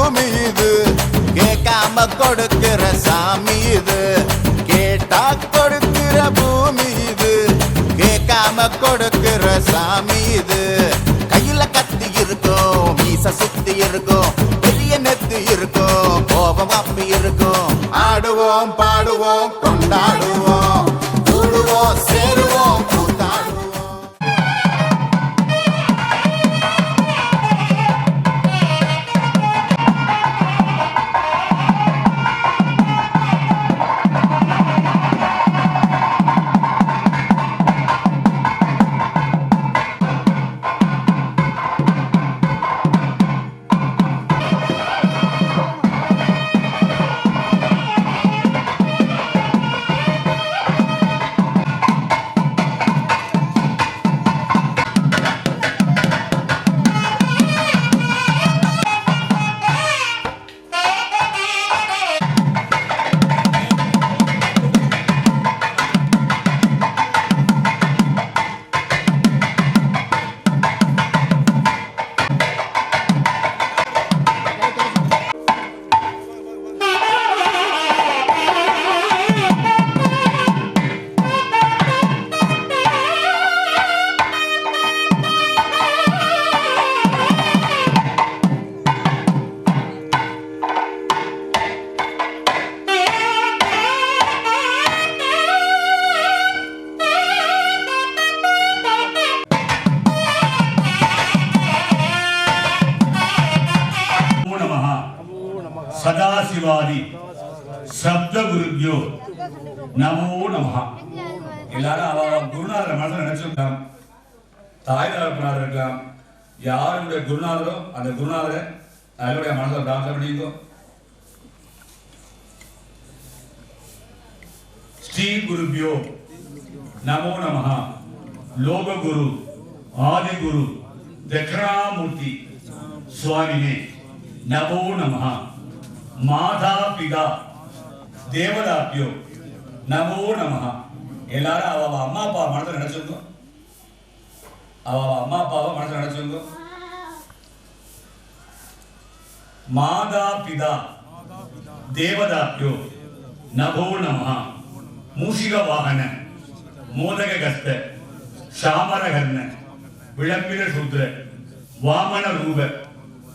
பூமி இது, கேட்காம கொடுக்கிற சாமி இது. கேட்டா கொடுக்கிற பூமி இது, கேட்காம கொடுக்கிற சாமி இது. கையில கத்தி இருக்கும், மீச சுத்தி இருக்கும், பெரிய நெத்து இருக்கும், கோபம் அப்பி இருக்கும். ஆடுவோம் பாடுவோம் கொண்டாடுவோம், கூடுவோம் சேருவோம் கூத்தாடுவோம். சதாசிவாதி சப்த குருஜோ நமோ நமஹ. எல்லாரும் அவ குருநாதர் மனதில் நினைச்சிருக்கலாம், தாய் தகப்பனார் இருக்கலாம், யாருடைய குருநாதரோ அந்த குருநாதரை அவருடைய மனதில் பிரார்த்தனை பண்ணிக்கோ. ஸ்ரீ குருபியோ நமோ நமஹ. லோக குரு ஆதி குரு தட்சிணாமூர்த்தி சுவாமினே நமோ நமஹ. மாதா பிதா தேவதாப்பியோ நமோ நமஹ. எல்லாரும் அவ அம்மா அப்பா மனதில் நினைச்சிருந்தோம், அவ அம்மா அப்பாவை மனதில் நினைச்சிருந்தோம். மாதா பிதா தேவதாப்பியோ நமோ நமஹ. மூஷிக வாகன மோதக கஸ்த சாமரகர்ண விளம்பிர சூத்ர வாமன ரூப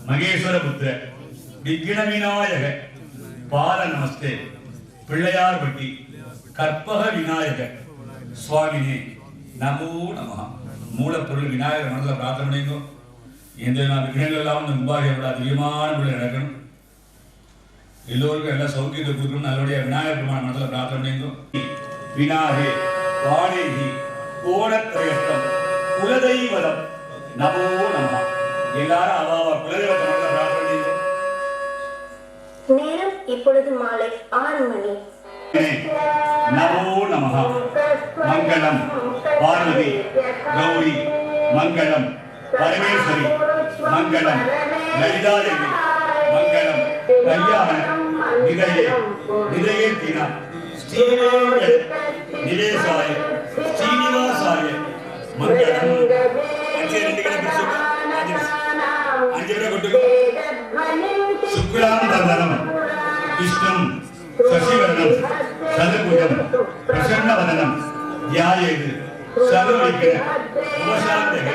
மகேஸ்வர புத்திர விக்ன விநாயக பால நமஸ்தே பிள்ளையார் பட்டி கற்பக விநாயக சுவாமினே நமோ நமஹ. மூலப்பொருள் விநாயகர் மனதில் பிரார்த்தனை பண்ணிக்கோ. எந்த விக்னங்கள் எல்லாம் இந்த முபாரியோட அதிகமான முறையில் நடக்கணும், எல்லோருக்கும் எல்லா சௌக்கியத்தை கொடுக்கணும். நல்லபடியா விநாயகர் பெருமான் மனதில் பிரார்த்தனை பண்ணிக்கோ. விநாயகே வாணேகி கோணத்ரயஸ்தம் குலதெய்வதம் நமோ நமஹ. எல்லாரும் அவாவ குலதெய்வத்தை மனதில் பிரார்த்தனை பண்ணிக்கோ. நேரம் இப்பொழுது மாலை 6 மணி. நமோ நமஹ. மங்களம் பார்வதி கௌரி மங்களம் பரமேஸ்வரி மங்களம் லலிதாதேவி மங்களம் கல்யாண நிலையே நிலையே தீனா ஸ்ரீவேங்க நிலேசாய ஸ்ரீனிவாசாய மங்களம். சுக்லாம் பரதனம் விஷ்ணும் சசிவர்ணம் சதுர்புஜம் பிரசன்னவதனம் தியாயேது சர்வவிக்ன உபசாந்தக.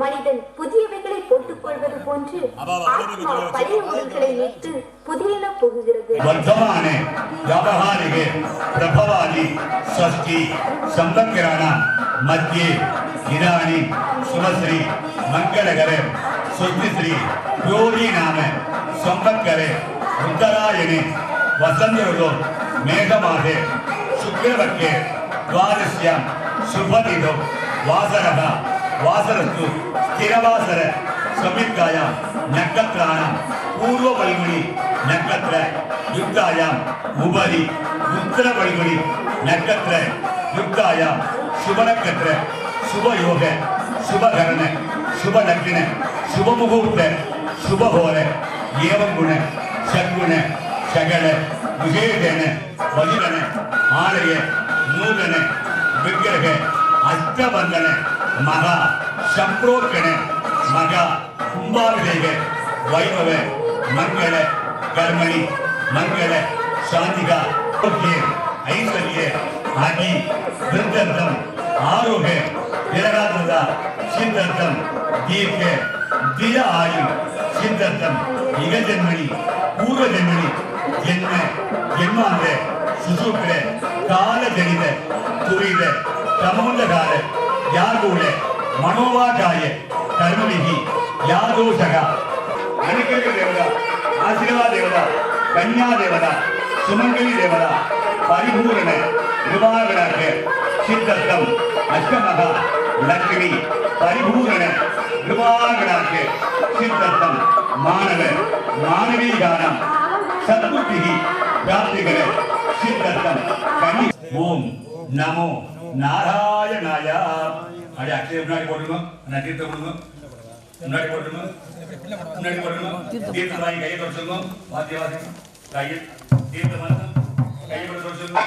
மனிதன் புதியவைகளை போட்டுக் கொள்வது போன்று ஆத்மா பழைய உடல்களை நீட்டு புதியன போகுகிறது. வர்த்தமானே வியாபகாரிகே பிரபவாதி ஸ்வஸ்தி சம்பத்கிராண மத்தியே இதானி சுமஸ்ரீ மங்களகரே சுத்திஸ்ரீ யோகி நாம சம்பத்கரே உத்தராயணே வசந்தோ மேகமாகே சுக்ரவர்க்கே द्वादश्यां शुभदिनो वासरः वासरस्तु स्थिरवासर संयुक्तायां नक्षत्राणां पूर्ववल्गुणि नक्षत्र युक्तायां उपरि उत्तरवल्गुणि नक्षत्र युक्तायां शुभनक्षत्र शुभयोग शुभकरण शुभ लग्न शुभ मुहूर्त शुभ होर एवं गुण सद्गुण सकल विशेषण वजिरण आलय नूतन विग्रह अष्टबंधन महा संप्रोक्षण महा कुंभाभिषेक वैभव मंगल कर्मणि मंगल शांतिका ऐश्वर्य आदि वृद्धर्थम आरोग्य निरगात्रता सिद्धर्थम दीर्घ दिया आयु सिद्धर्थम इग जन्मनि पूर्व जन्मनि जन्म जन्मांत सुसूत्र काल जनित तुरित तमोन्द काल यागूल मनोवाकाय कर्मविधि यादोषका अनिकल देवता आशीर्वाद देवता कन्या देवता सुमंगली देवता परिपूर्ण विवाहगणार्थ सिद्धर्थम अष्टमः लक्ष्मी परिपूर्ण विवाहगणार्थ सिद्धर्थम मानव मानवीगानां सद्बुद्धिः प्राप्तिकर सिद्धर्थम कन्या ओम नमो नारायणाय अरे अक्षय मुन्नाடி போடுங்க நான் தீர்த்த கொடுங்க முன்னாடி போடுங்க முன்னாடி போடுங்க தீர்த்த வாங்கி கையை தொடச்சுங்க வாத்தியவாதி கையை தீர்த்த வாங்க கையை தொடச்சுங்க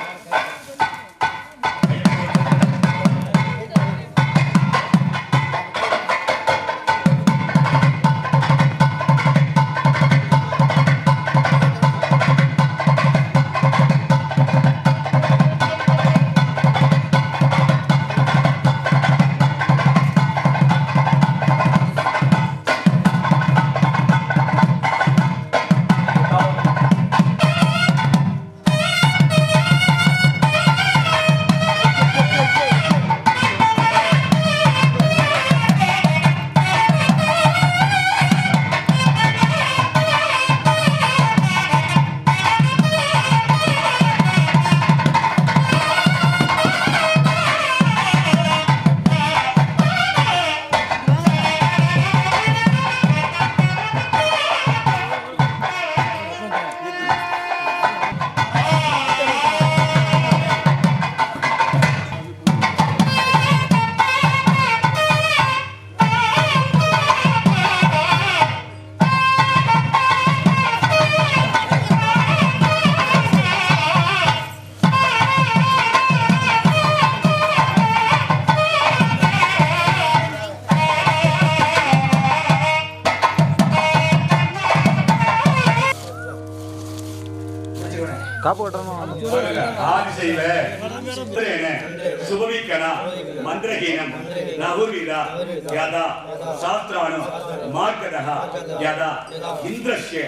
ஆதிசைவ சுத்ரேன சுபவிக்கண மந்திரஹீனம் நகுர்விதா யதா சாஸ்திராணு மார்க்கதः யதா இந்திரஸ்ய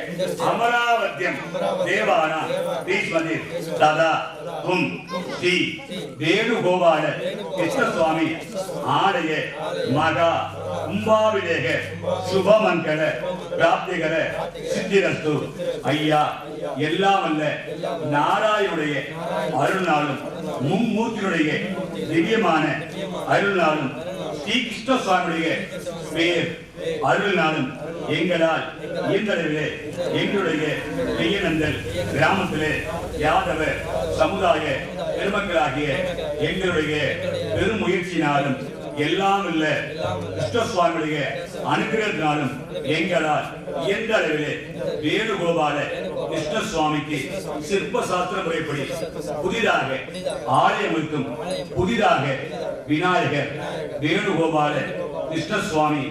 அமராவத்யம் தேவானா பீஷ்மதி ததா ஹும் ஸ்ரீ வேணுகோபால கிருஷ்ணசுவாமி ஆலய மகா கும்பாபிஷேக சுபமங்கள பிராப்திகர சித்திரஸ்து ஐயா எல்லாம் அல்ல நாராயணுடைய அருள்நாளும் மும்மூர்த்தியுடைய திவ்யமான அருள்நாளும் ஸ்ரீ கிருஷ்ண சுவாமியுடைய பேர் அருள்நாளும் எங்களால் இயன்றளவிலே எங்களுடைய பெய்யநந்தல் கிராமத்திலே யாதவ சமுதாய பெருமக்களாகிய எங்களுடைய பெரும் முயற்சியினாலும் எல்லாம் இல்ல கிருஷ்ண சுவாமியுடைய அனுகிரகத்தினாலும் எங்களால் இயன்ற அளவிலே வேணுகோபால கிருஷ்ண சுவாமிக்கு சிற்ப சாஸ்திர முறைப்படி புதிதாக ஆலயமைக்கும் புதிதாக விநாயகர் வேணுகோபால கிருஷ்ண சுவாமி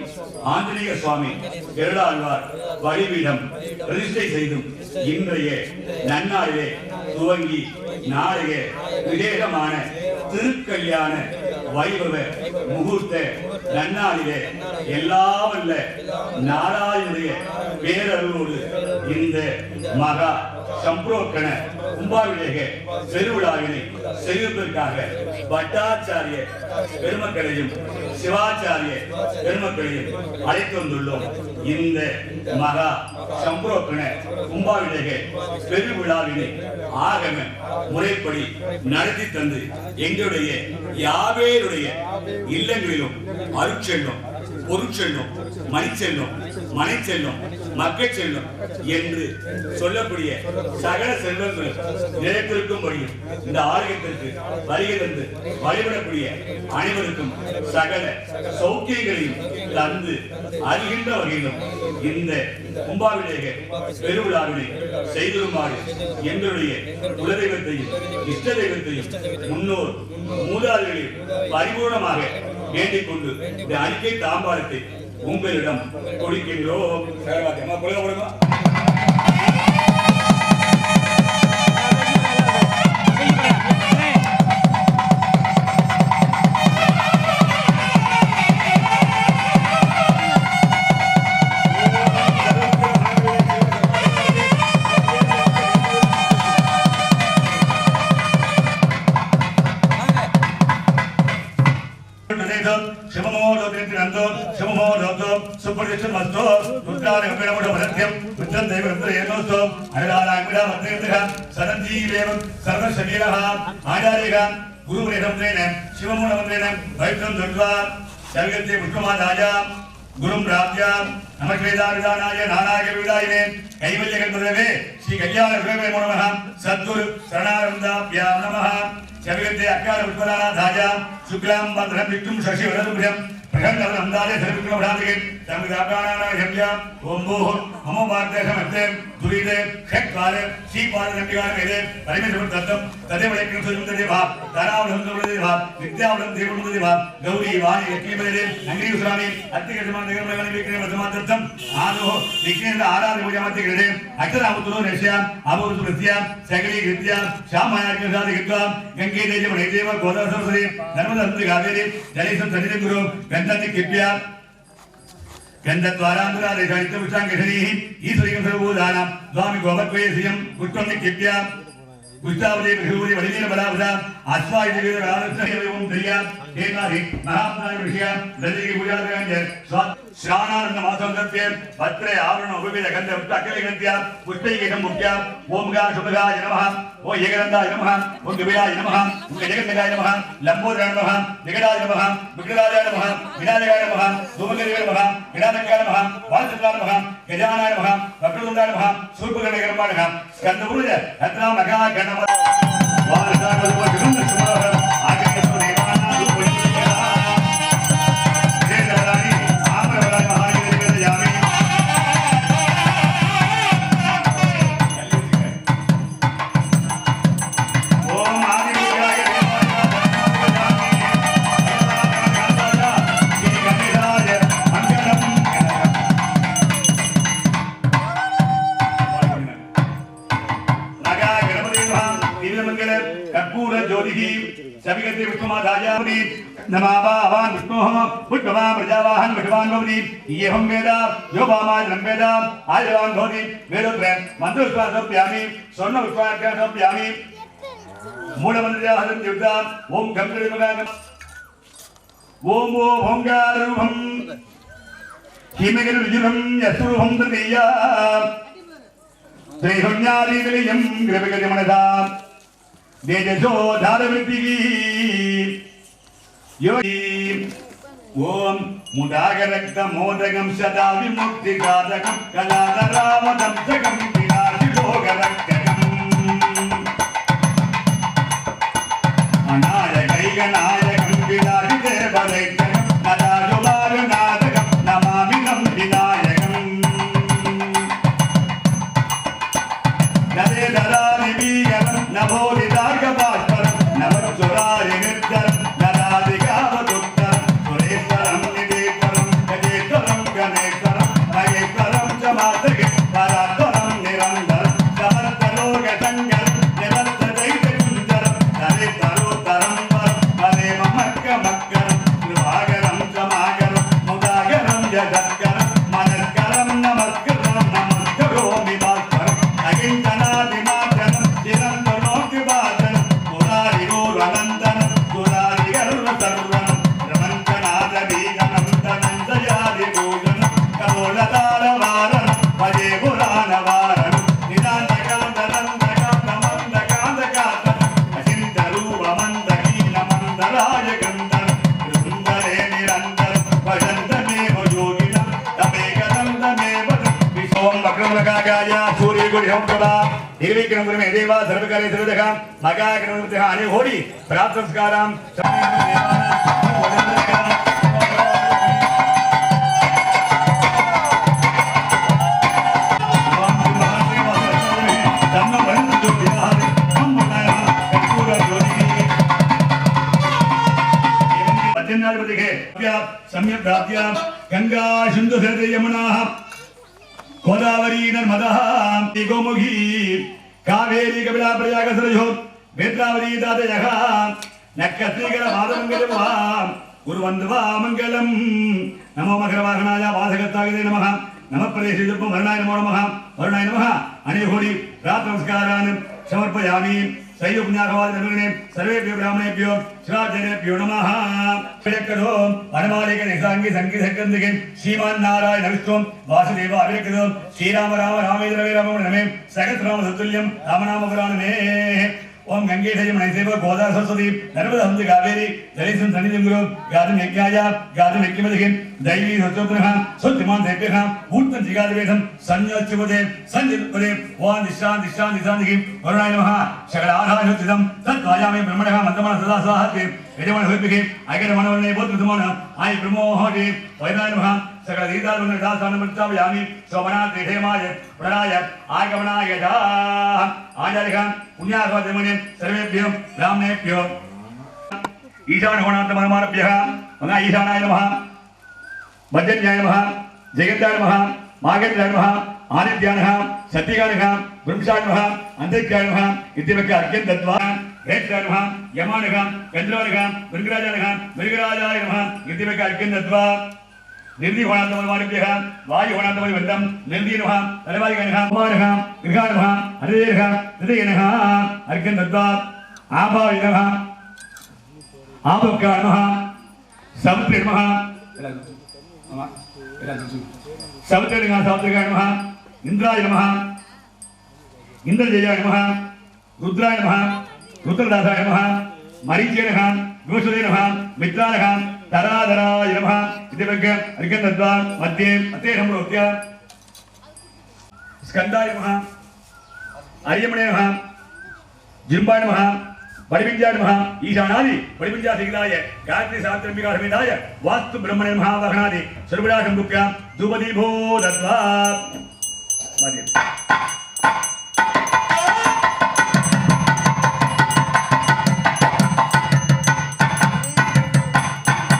ஆஞ்சநேய சுவாமி கருடாழ்வார் வழிபீடம் பிரதிஷ்டை செய்தும் இன்றைய நன்னாளிலே துவங்கி நாளைய விவேகமான திருக்கல்யாண வைபவ முகூர்த்த நன்னாளிலே எல்லாம் அல்ல நாராயணுடைய பேரருளோடு இந்த மகா சம்பிரோக்கண கும்பாபிஷேக பெருவிழாவினை செய்வதற்காக பட்டாச்சாரிய பெருமக்களையும் சிவாச்சாரிய பெருமக்களையும் அழைத்து வந்துள்ளோம். இந்த மகா சம்பிரோக்கண கும்பாபிஷேக பெருவிழாவினை ஆகம முறைப்படி நடத்தி தந்து எங்களுடைய யாவேருடைய இல்லங்களிலும் அருட்செல்லும் பொருட்செல்லும் மணிச்செல்லும் மனைச்செல்லும் மக்கள் செல்வம் என்று சொல்லக்கூடிய சகல செல்வங்களும் நிலைத்திருக்கும்படியும் இந்த ஆலயத்திற்கு வருகை தந்து வழிபடக்கூடிய அனைவருக்கும் சகல சௌக்கியங்களையும் தந்து அறிகின்ற வகையிலும் இந்த கும்பாபிஷேக பெருவிழாவினை செய்திருமாறு எங்களுடைய குலதெய்வத்தையும் இஷ்ட தெய்வத்தையும் முன்னோர் மூதாதைகளையும் பரிபூர்ணமாக வேண்டிக் கொண்டு இந்த அறிக்கை தாம்பாளத்தை உங்களிடம் கொடுக்கின்றோம். குரும் ராஜ்யாம் நமஸ்வேதாவிதானாய நானாய விதாயினே கைவல்யகல்பதவே ஸ்ரீ கல்யாண விவேக நமஹ சத்குரு சரணானந்தாப்யாம் நமஹ சவிகத்தே அக்கார உத்பலாநாதாயாம் சுக்லாம் பத்ரம் விஷ்ணும் சசி வரதுபிரம் பிரகண்டவன் அந்தாலே சர்விக்ரமடாதிகே தமிதாபானானாய ஹம்யாம் ஓம் போஹ் மமோ வார்த்தேசமத்தே துரிதே ஷட்வாலே ஸ்ரீபால நம்பிகார வேதே பரிமேஸ்வர தத்தம் ததேவளைக்கிற சுந்தரதேவா தாராவளம் சுந்தரதேவா நித்யாவளம் தேவனுதேவா கௌரி வாணி லக்ஷ்மிபதே நங்கீர சுராமி அத்திகதமான தேவமணி விக்ரம வர்த்தமாந்தம் ஆதோ விக்ரேந்திர ஆராத பூஜாமத்திகிறதே அக்ஷராமுத்துரோ நஷ்யாம் அபூர்வசுரத்யாம் சகலி கிருத்யாம் ஷாமாயார்கசாதி கித்வாம் கங்கே தேஜமணி தேவ கோதாசரஸ்வதி நர்மதந்தி காவேரி ஜலேசம் சனிதே குரு கந்தந்தி கிப்யாம் गंधद्वारांतरादे साहित्यपुष्टांगेशनीः ईश्वरीं सर्वभूतानां स्वामी गोपत्वयेश्रियं पुष्पं निक्षिप्य पुष्टावदे विभूति वलिनीर बलाभुजां आस्वादित राजस्वयं प्रिया हेमारि महात्माय ऋषिया दलिके पूजादयाञ्च श्रावणानंद मासोदत्ते भद्रे आवरण उपविध गंध उक्ताकलिगन्त्या पुष्पैकेशं मुख्या ओमगा शुभगाय नमः ओ येगनन्दाय नमः ओ कविराय नमः ओ जगन्नाथाय नमः लंबोदराय नमः जगदाय नमः विग्रहाय नमः विनायकाय नमः धूमकेतुवे नमः विनायकाय नमः वासुदेवाय नमः गजाननाय नमः वक्रतुण्डाय नमः सूर्पकर्णिकर्माय नमः स्कन्दपूर्वज हत्रा मघा गणपति सविगते विष्णुमाधायावति नमावाहन विष्णोः पुष्पवां प्रजावाहन विष्णुवान् भवति येहं वेद यो वामाजनं वेद आयवान् भवति वेदोत्रयं मन्त्रविश्वासोऽप्यामि स्वर्णविश्वासोऽप्यामि मूलमन्त्रयाहं युक्ता ओम गंगदेवगाय ओम ओ भोंगारूपं हिमगिरिविजुरं यस्रूपं तृतीया श्रीहुण्यादिविलियं गृहगतिमनसा देजसो धारवृत्तिकी योगी ओम मुदागरक्त मोदगम सदा विमुक्तिघातकं कलाधरावदं जगं विनाशिभोगरक्तकं अनायकैकनायकं विनाशिदेवदैत्यकं नदाजुवारनादकं नमामिनं विनायकं नदे ददामि वीगलं नभोदिदार्गभास्वरं नमच्चुरारि निर्जरं नदादिगावदुत्तरं सुरेश्वरं निधीश्वरं गजेश्वरं गणेश्वरं महेश्वरं च मातृगे परात्परं निरन्तरं समर्थलोकशङ्करं निरन्तदैत्यकुञ्जरं हरितरोत्तरं वरं हरेममक्कमक्करं कृपाकरं च माकरं मुदाकरं जगत्करं मनस्करं नमस्करं नमस्करोमि भास्करं अकिञ्चनादिमाचरं चिरन्तनोऽप्युपा கோடி சமப்பிரபா निर्विघ्नं गुरुमे देवा सर्वकार्ये सर्वदा मगाग्नोत्तः अने होडी प्राप्त संस्कारां सम्यक प्राप्य गंगा सिंधु सरस्वती यमुना गोदावरी नर्मदा गोमुखी कावेरी कपिला प्रयाग सरयो वेत्रावती दातयः नक्षत्रीकर पादमंगलम् गुरुवन्दवा मंगलम् नमो मकरवाहनाय वासगताय नमः नमः प्रदेशेजुप वर्णाय नमो नमः वर्णाय नमः अनेकोटि प्रात नमस्कारान् समर्पयामि सैयुज्ञागवादिने सर्वेभ्यो ब्राह्मणेभ्यो श्राद्धेभ्यो नमः विरक्तो वनमालिक निसांगी संगी सकंदिके श्रीमान नारायण विष्णु वासुदेव विरक्तो श्रीराम राम रामेन्द्र राम नमे सहस्रनाम सतुल्यं रामनाम पुराणे ओम गंगे जयमणि सेव गोदा सरस्वती नर्मदा हंस कावेरी जलेसं सन्निधिं गुरु गादं यज्ञाय गादं यज्ञमदिके दैवी सत्योत्रः सुत्तिमान देव्यः ऊर्तं जिगादिवेदं संयोच्यपदे संजितपदे ओम दिशान्दिके वरुणाय नमः शकलाधारयुक्तं तत्वायामे ब्रह्मणः मन्दमनः सदा स्वाहाते यजमान होइबिके आयकरमणवने बोधुतमन आय ब्रह्मोहरि वैनाय नमः सकल दीदारुण दासानमृतावयामि शोभनाथ देहेमाय प्रणाय आगमनाय दा आचार्यः पुण्यार्पणमने सर्वेभ्यो ब्राह्मणेभ्यो ईशानगुणान्तमनमानभ्यः मना ईशानाय नमः मध्यन्याय नमः जगन्ताय नमः मागन्ताय नमः आदित्याय नमः सत्यगाय नमः ब्रह्मचाय नमः अंतरिक्षाय नमः इत्येवम् अर्घ्यं दत्त्वा वेत्राय नमः यमाय नमः गन्धर्वाय नमः मृगराजाय नमः इत्येवम् अर्घ्यं दत्त्वा निर्दि होणान्तमनमानभ्यः वायु होणान्तमनिवन्दं निर्दि नमः तलवादिकाय नमः कुमारः गृहाय नमः हृदयः हृदये नमः अर्घ्यं दत्त्वा आभाय नमः आभक्काय नमः समुद्रे नमः समुद्रे नमः समुद्रकाय नमः इंद्राय नमः इंद्रजयाय नमः रुद्राय नमः रुद्रदासाय नमः मरीचये नमः गोषदे नमः मित्राय नमः तराधराय नमः इत्येवम् अर्घ्यं दत्त्वा मध्ये सम्प्रोक्त्य स्कन्दाय नमः अर्यमणे नमः जिम्बाय नमः परिविद्याय नमः ईशानादि परिविद्या सिद्धाय गायत्री शास्त्रम्बिका समेताय वास्तु ब्रह्मणे नमः वहनादि सर्वदाशं दुःख्य धूपदीपो दत्त्वा मध्ये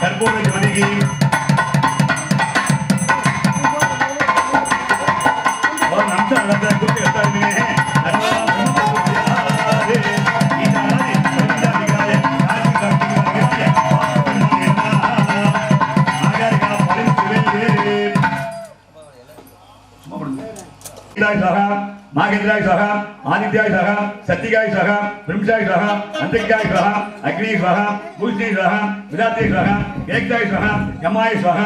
कर्पूर ज्योतिः और नमस्कार लगता है कुछ करता है मागेन्द्राय स्वाहा आदित्याय स्वाहा सत्यगाय स्वाहा ब्रह्मचाय स्वाहा अंतरिक्षाय स्वाहा अग्नि स्वाहा भूषणे स्वाहा विदाते स्वाहा एकताय स्वाहा यमाय स्वाहा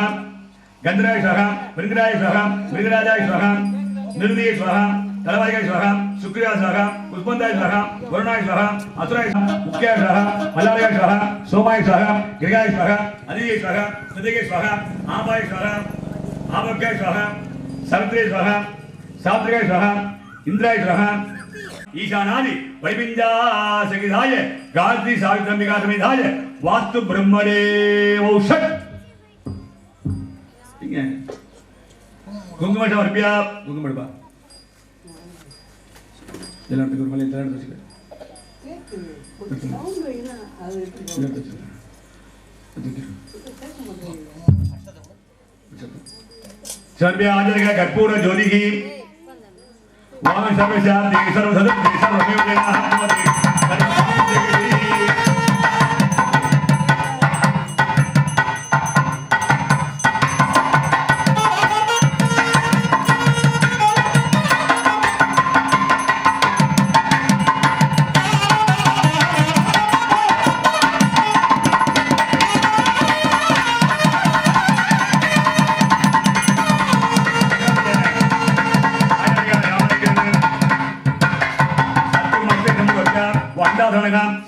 गंधराय स्वाहा मृगराय स्वाहा मृगराजाय स्वाहा निर्दय स्वाहा तलवारिकाय स्वाहा शुक्राय स्वाहा पुष्पंताय स्वाहा वरुणाय स्वाहा असुराय स्वाहा मुख्याय स्वाहा मल्लाराय स्वाहा सोमाय स्वाहा गिरिगाय स्वाहा अधिजय स्वाहा हृदय स्वाहा आमाय स्वाहा आभक्याय स्वाहा सवित्रे स्वाहा सात्विकाय स्वाहा इंद्राय स्वाहा ईशानादि वैविंध्या सगिधाय गायत्री सावित्रंबिका समेताय वास्तु ब्रह्मणे औषध कुंकुम समर्प्य कुंकुम बा जलांत गुरु मले जलांत सर्वे आचार्य कर्पूर ज्योतिः वाम सर्वशांति सर्वसदति सर्वमेव जनाः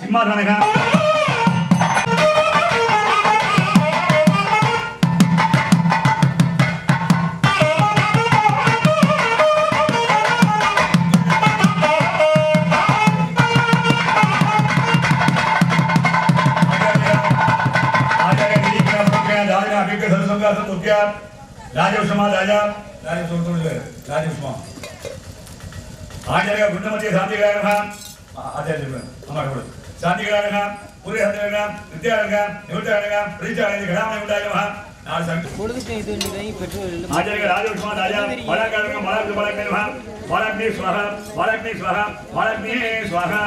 सिंहासनः मुख्य राजवंशमा राजा राजवंशमा आचार्य गुंडमती शांतिग्रामः आचार्य अमर शांतिग्रामः पूरे हंद्रग्राम विद्याग्राम निवृत्तिग्राम प्रतिचारण ग्राम उदायमः आचार्य राजवंशमा राजा बालाग्राम बालाग्नि स्वाहा बालाग्नि स्वाहा बालाग्नि स्वाहा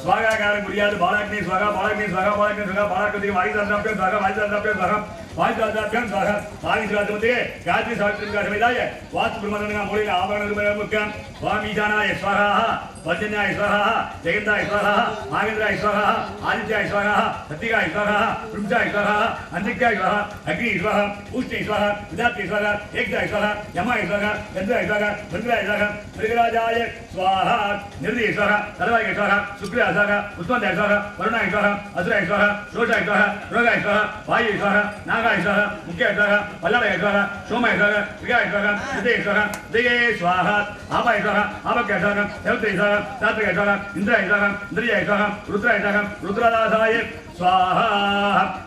स्वागाकार मुरियाद बालाग्नि स्वाहा बालाग्नि स्वाहा बालाग्नि स्वाहा बालाकृति वायुदादाभ्य स्वाहा वायुदादाभ्य स्वाहा वायुदादाभ्य स्वाहा वायुदादाभ्य गायत्री सावित्री का समेताय वास्तु ब्रह्मणा मूलिका आभरण रूपेण मुख्यं स्वामीजानाय स्वाहा वज्रन्याय स्वाहा जगन्नाय स्वाहा नागेन्द्राय स्वाहा आदित्याय स्वाहा सत्तिकाय स्वाहा रुद्राय स्वाहा अंतिकाय स्वाहा अग्नि स्वाहा उष्णी स्वाहा विदात्रि स्वाहा एकदाय स्वाहा यमाय स्वाहा गंधाय स्वाहा मंत्राय स्वाहा मृगराजाय स्वाहा निर्दय स्वाहा सर्वाय स्वाहा शुक्राय स्वाहा उत्पन्नाय स्वाहा वरुणाय स्वाहा असुराय स्वाहा शोषाय स्वाहा रोगाय स्वाहा वायुय स्वाहा नागाय स्वाहा मुख्याय स्वाहा पल्लवाय स्वाहा सोमाय स्वाहा क्रियाय स्वाहा हृदय स्वाहा दये स्वाहा आपाय स्वाहा आभक्याय स्वाहा देवताय स्वाहा सात्विकाय स्वाहा इंद्राय स्वाहा इंद्रियाय स्वाहा रुद्राय स्वाहा रुद्रदासाय स्वाहा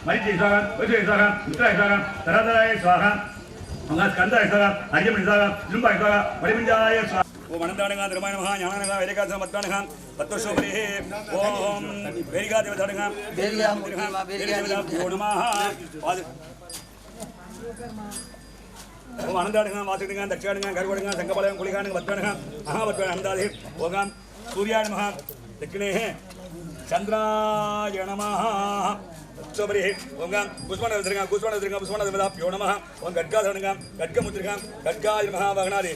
मरीचि स्वाहा वैश्वाय स्वाहा मित्राय स्वाहा तरतराय स्वाहा स्कंदाय स्वाहा अर्यमणि स्वाहा जुम्बाय स्वाहा परिमिंजाय स्वाहा ओम अनंतानगा धर्माय नमः ज्ञानानगा वेदिका समत्तानगा तत्वशोभरे ओम वेदिका देवतानगा वेदिका नमः ओम अनंतानगा वासुदेगा दक्षिणानगा गर्वणगा संगपालयं कुलिकानगा वत्तानगा महावत्तान अनंतादे ओम सूर्याय नमः दक्षिणे चंद्राय नमः तत्वशोभरे ओम पुष्पनादृगा पुष्पनादृगा पुष्पनादृभ्यो नमः ओम गड्गाधरणगा गड्गमुद्रिगा गड्गाय नमः वगनादे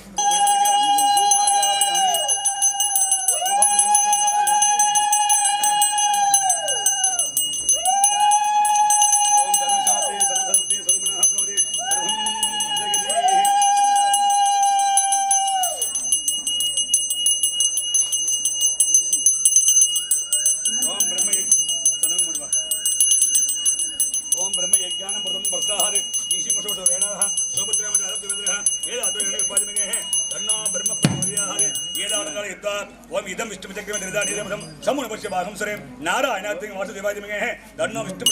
नारायण वासुदेवाय धन्नो विष्णु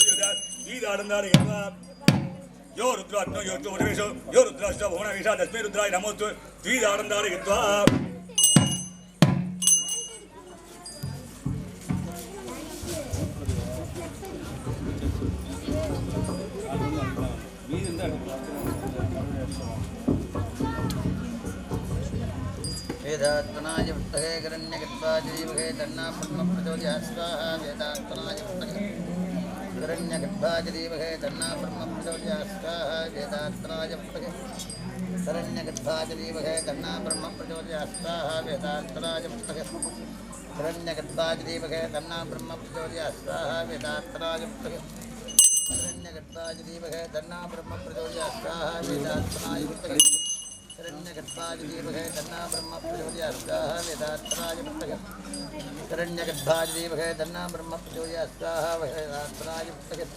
यो रुद्रात्नो यो चोरवेशो यो रुद्राष्ट भुवनवेशा तस्मै रुद्राय नमोस्तु द्विदानन्दार यद्वा वेदात्मनाय विद्महे हिरण्यगर्भाजीमहे तन्ना ब्रह्म प्रचोदयात् स्वाहा वेदात्मनाय विद्महे हिरण्यगर्भाजीमहे तन्ना ब्रह्म प्रचोदयात् स्वाहा वेदात्मनाय विद्महे हिरण्यगर्भाजीमहे तन्ना ब्रह्म प्रचोदयात् स्वाहा वेदात्मनाय विद्महे हिरण्यगर्भाजीमहे तन्ना ब्रह्म प्रचोदयात् स्वाहा वेदात्मनाय विद्महे हिरण्यगर्भाजीमहे तन्ना ब्रह्म प्रचोदयात् स्वाहा वेदात्मनाय विद्महे हिरण्यगर्भाजीमहे तन्ना ब्रह्म प्रचोदयात् स्वाहा वेदात्मनाय विद्महे हिरण्यगर्भाजीमहे तन्ना ब्रह्म प्रचोदयात् स्वाहा वेदात्मनाय विद्महे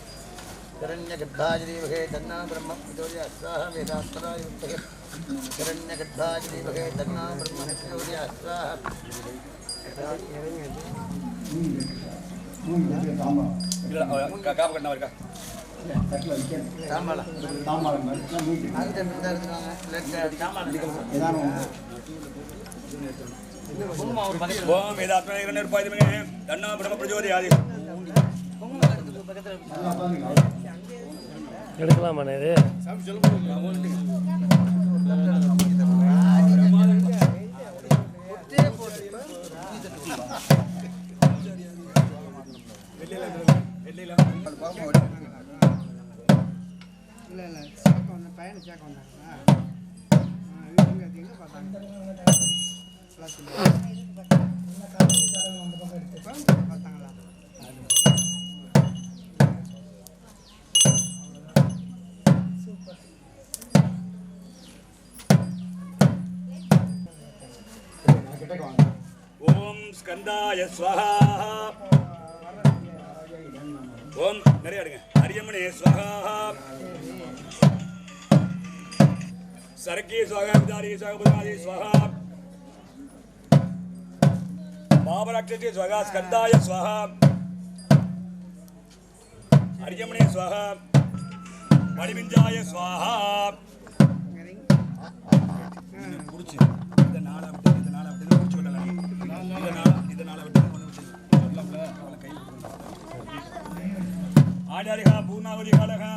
हिरण्यगर्भाजीमहे तन्ना ब्रह्म प्रचोदयात् स्वाहा वेदात्मनाय विद्महे हिरण्यगर्भाजीमहे तन्ना ब्रह्म प्रचोदयात् स्वाहा ओम वेदात्मने हिरण्यगर्भाजीमहे तन्नो ब्रह्म प्रचोदयात् எடுக்கலாமாண்ணே இது பையனை சேர்க்க வந்தாங்களா பார்த்தாங்க பார்த்தாங்களா ओम स्कंदाय स्वाहा ओम நிறைய எடுங்க அரியமணே स्वाहा सरकी स्वाहा विदारी स्वाहा बुधारी स्वाहा महाबलाक्षते स्वाहा स्कंदाय स्वाहा अरियमणे स्वाहा வடிமிஞ்சாய ஸ்வாஹா குடிச்சு இந்த நாளை விட்டு குடிச்சு விடலாம் இந்த நாளை விட்டு கை ஆடாரிகா பூர்ணாவதி காலகா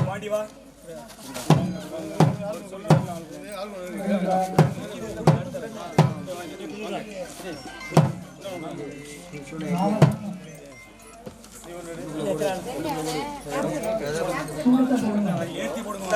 பாண்டிவா ஏத்தி போடுங்க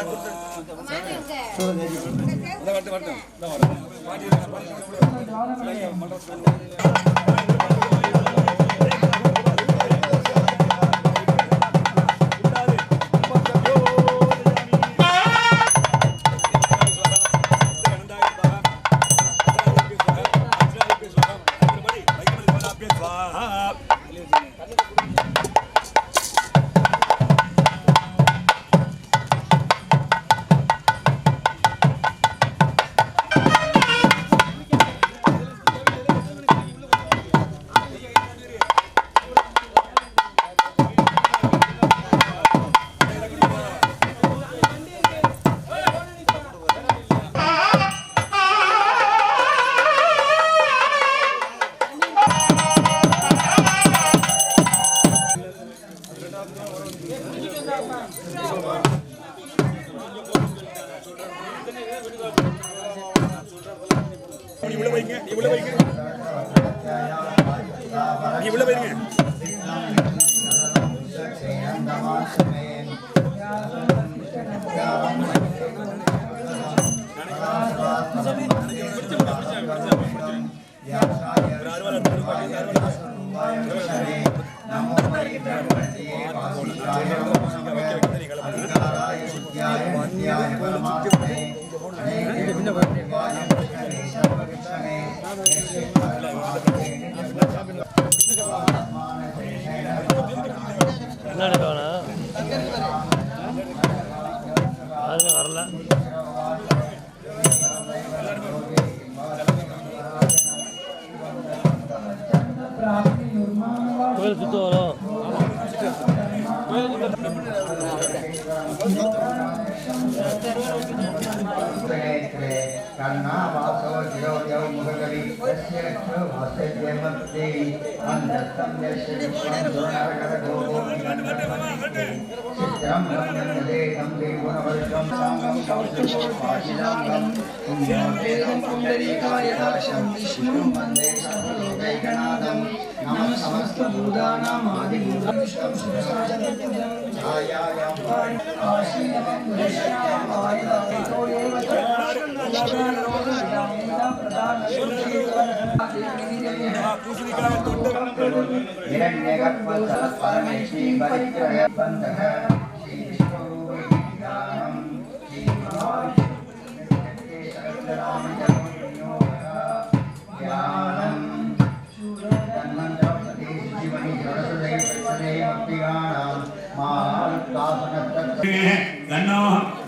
गन्नो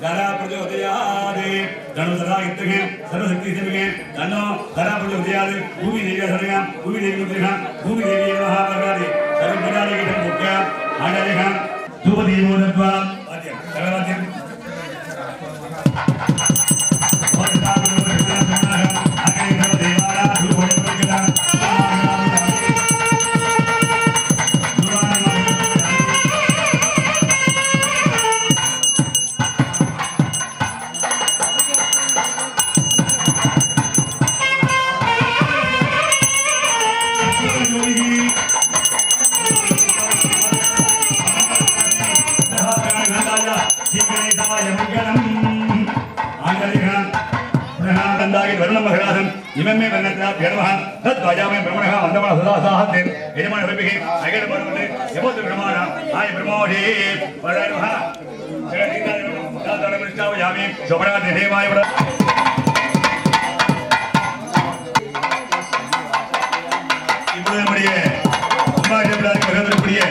धरा प्रचोदयादे धनुधरा इत्तगे सर्वशक्ति देवगे गन्नो धरा प्रचोदयादे भूमि देवी सर्वगा भूमि देवी मुद्रिका भूमि देवी महावर्गादि सर्वप्रदाने के मुख्य आडालेखा धूपदीपो दत्वा वाद्य सर्ववाद्यं மகராசன் இமமே வந்தா பேரமஹ தத்வயாமே பிரம்மணஹ வந்தமன சதா சாஹதே எஜமான வெபிகே அகட பரமதே யமோத பிரமாண ஆய பிரமோதே வரமஹ தாதன மிஷ்டாவ யாமே சோபரா தேவாய வர இப்பொழுது நம்முடைய உமாஜபுராரி மகேந்திரபுரிய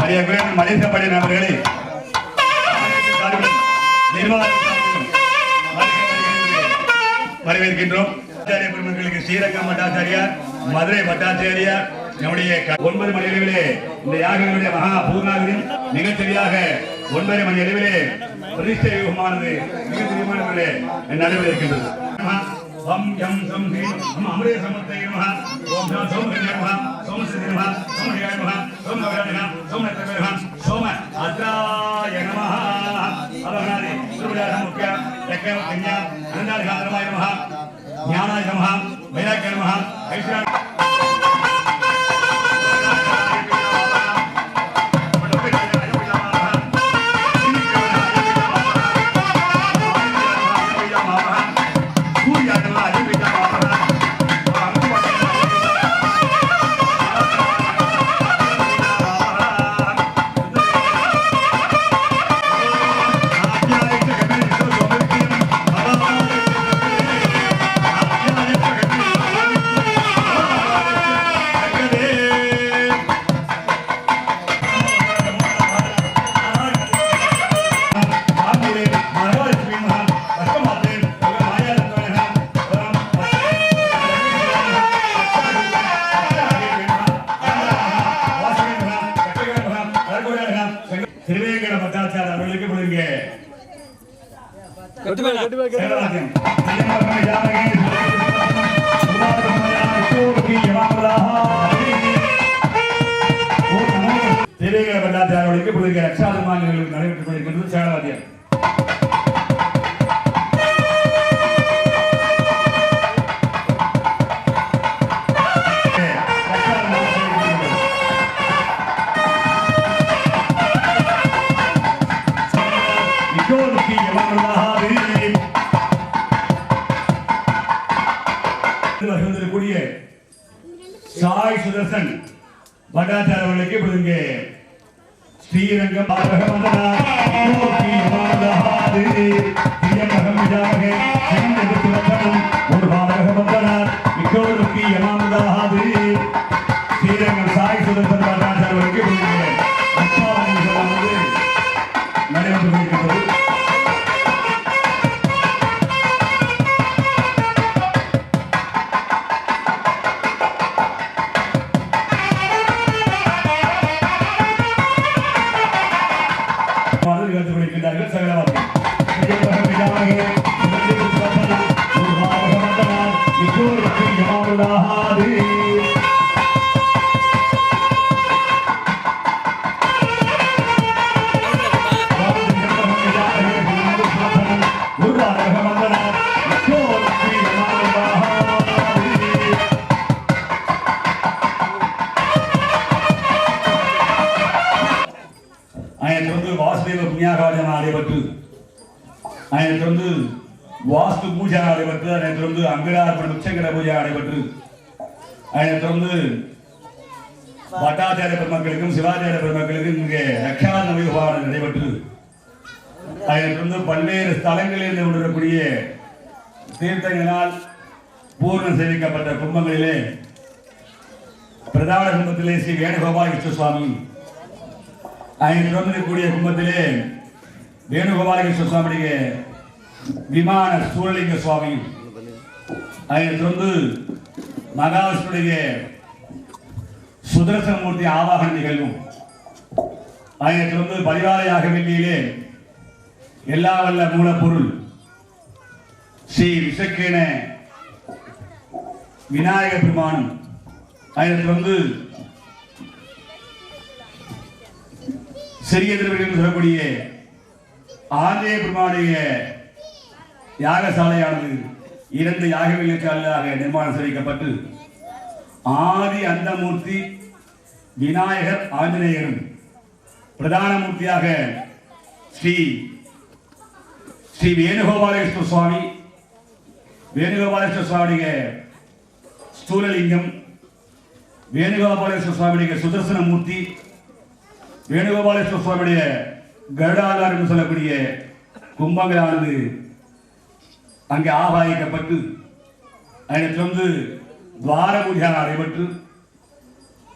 அரிய குருநாதர் மலேசிய படையின் அவர்களை வரவேற்கின்றோம். ஆச்சாரிய பெருமக்களுக்கு ஸ்ரீரங்கம் பட்டாச்சாரியார், மதுரை பட்டாச்சாரியார், நம்முடைய 9 மணி அளவிலே இந்த யாகங்களுடைய மகா பூர்ணாகுதி மிகச்சரியாக 9 மணி அளவிலே பிரதிஷ்டை யுகமானது மிகச்சரியமானவர்களே நடைபெறுகின்றது. ஓம் யம் சம் ஹீம் ஹம் அமரே சமர்த்தயே நமஹ ஓம் ஞா சோம் ஹரியே நமஹ சோம் சிதே நமஹ சோம் ஹரியே நமஹ சோம் நவராஜே நமஹ சோம் நத்தவே நமஹ சோம அத்ராய நமஹ அவஹாரி சுருடார முக்கிய தக்கே கன்யா அனந்தார காதரமாய நமஹ ஞானாய நமஹ வைராக்ய நமஹ ஐஸ்வர்ய திருவேங்கட பட்டாச்சார் அவர்களுக்கு கொடுங்க. திருவேங்கட பட்டாச்சார் அவர்களுக்கு கொடுங்க. ரக்ஷாபிமானிகளுக்கு நடைபெற்றுக் கொண்டிருக்கின்றது சேலவாதியம். சாய் சுதர்சன் பட்டாச்சார் அவர்களுக்கு கொடுங்க. ஸ்ரீரங்கம் ஸ்ரீரங்கம் சாய் சுதர்சன் பட்டாச்சார் அவர்களுக்கு கொடுங்க. நடைபெற்று கொண்டிருக்கிறது. வாஸ்து பூஜை நடைபெற்று அதனைத் தொடர்ந்து அங்கடார்ப்பண உச்சங்கட பூஜை நடைபெற்று அதனைத் தொடர்ந்து பட்டாச்சாரிய பெருமக்களுக்கும் சிவாச்சாரிய பெருமக்களுக்கும் இங்கே ரக்ஷாத நவீபாவனை நடைபெற்று அதனைத் தொடர்ந்து பல்வேறு ஸ்தலங்களில் இருந்து கொண்டிருக்கக்கூடிய தீர்த்தங்களால் பூர்ணம் சேவிக்கப்பட்ட கும்பங்களிலே பிரதான கும்பத்திலே ஸ்ரீ வேணுகோபாலகிருஷ்ண சுவாமி, அதனைத் தொடர்ந்து கூடிய கும்பத்திலே வேணுகோபாலகிருஷ்ண சுவாமியுடைய விமான சூழலிங்க சுவாமி, அதனைத் தொடர்ந்து மகாவிஷ்ணுடைய சுதர்சனமூர்த்தி ஆவாகன நிகழ்வும், அதனைத் தொடர்ந்து பரிவாரையாக வெள்ளியிலே எல்லா வல்ல மூலப்பொருள் ஸ்ரீ விஷக்கேன விநாயக பெருமானும், அதனைத் தொடர்ந்து சிறிய திருவிழா சொல்லக்கூடிய ஆஞ்சநேய பெருமானுடைய யாகசாலையானது 2 யாகவில்லைக்காக நிர்மாணம் செய்யப்பட்டு ஆதி அந்தமூர்த்தி விநாயகர் ஆஞ்சநேயரும் பிரதான மூர்த்தியாக ஸ்ரீ ஸ்ரீ வேணுகோபாலகிருஷ்ண சுவாமி, வேணுகோபாலேஸ்வர சுவாமிய ஸ்தூலலிங்கம், வேணுகோபாலேஸ்வர சுவாமிய சுதர்சன மூர்த்தி, வேணுகோபாலேஸ்வர சுவாமிய கருடாதார் என்று சொல்லக்கூடிய கும்பங்களானது அங்கே ஆபாதிக்கப்பட்டு அதனைத் தொடர்ந்து துவார பூஜை நடைபெற்று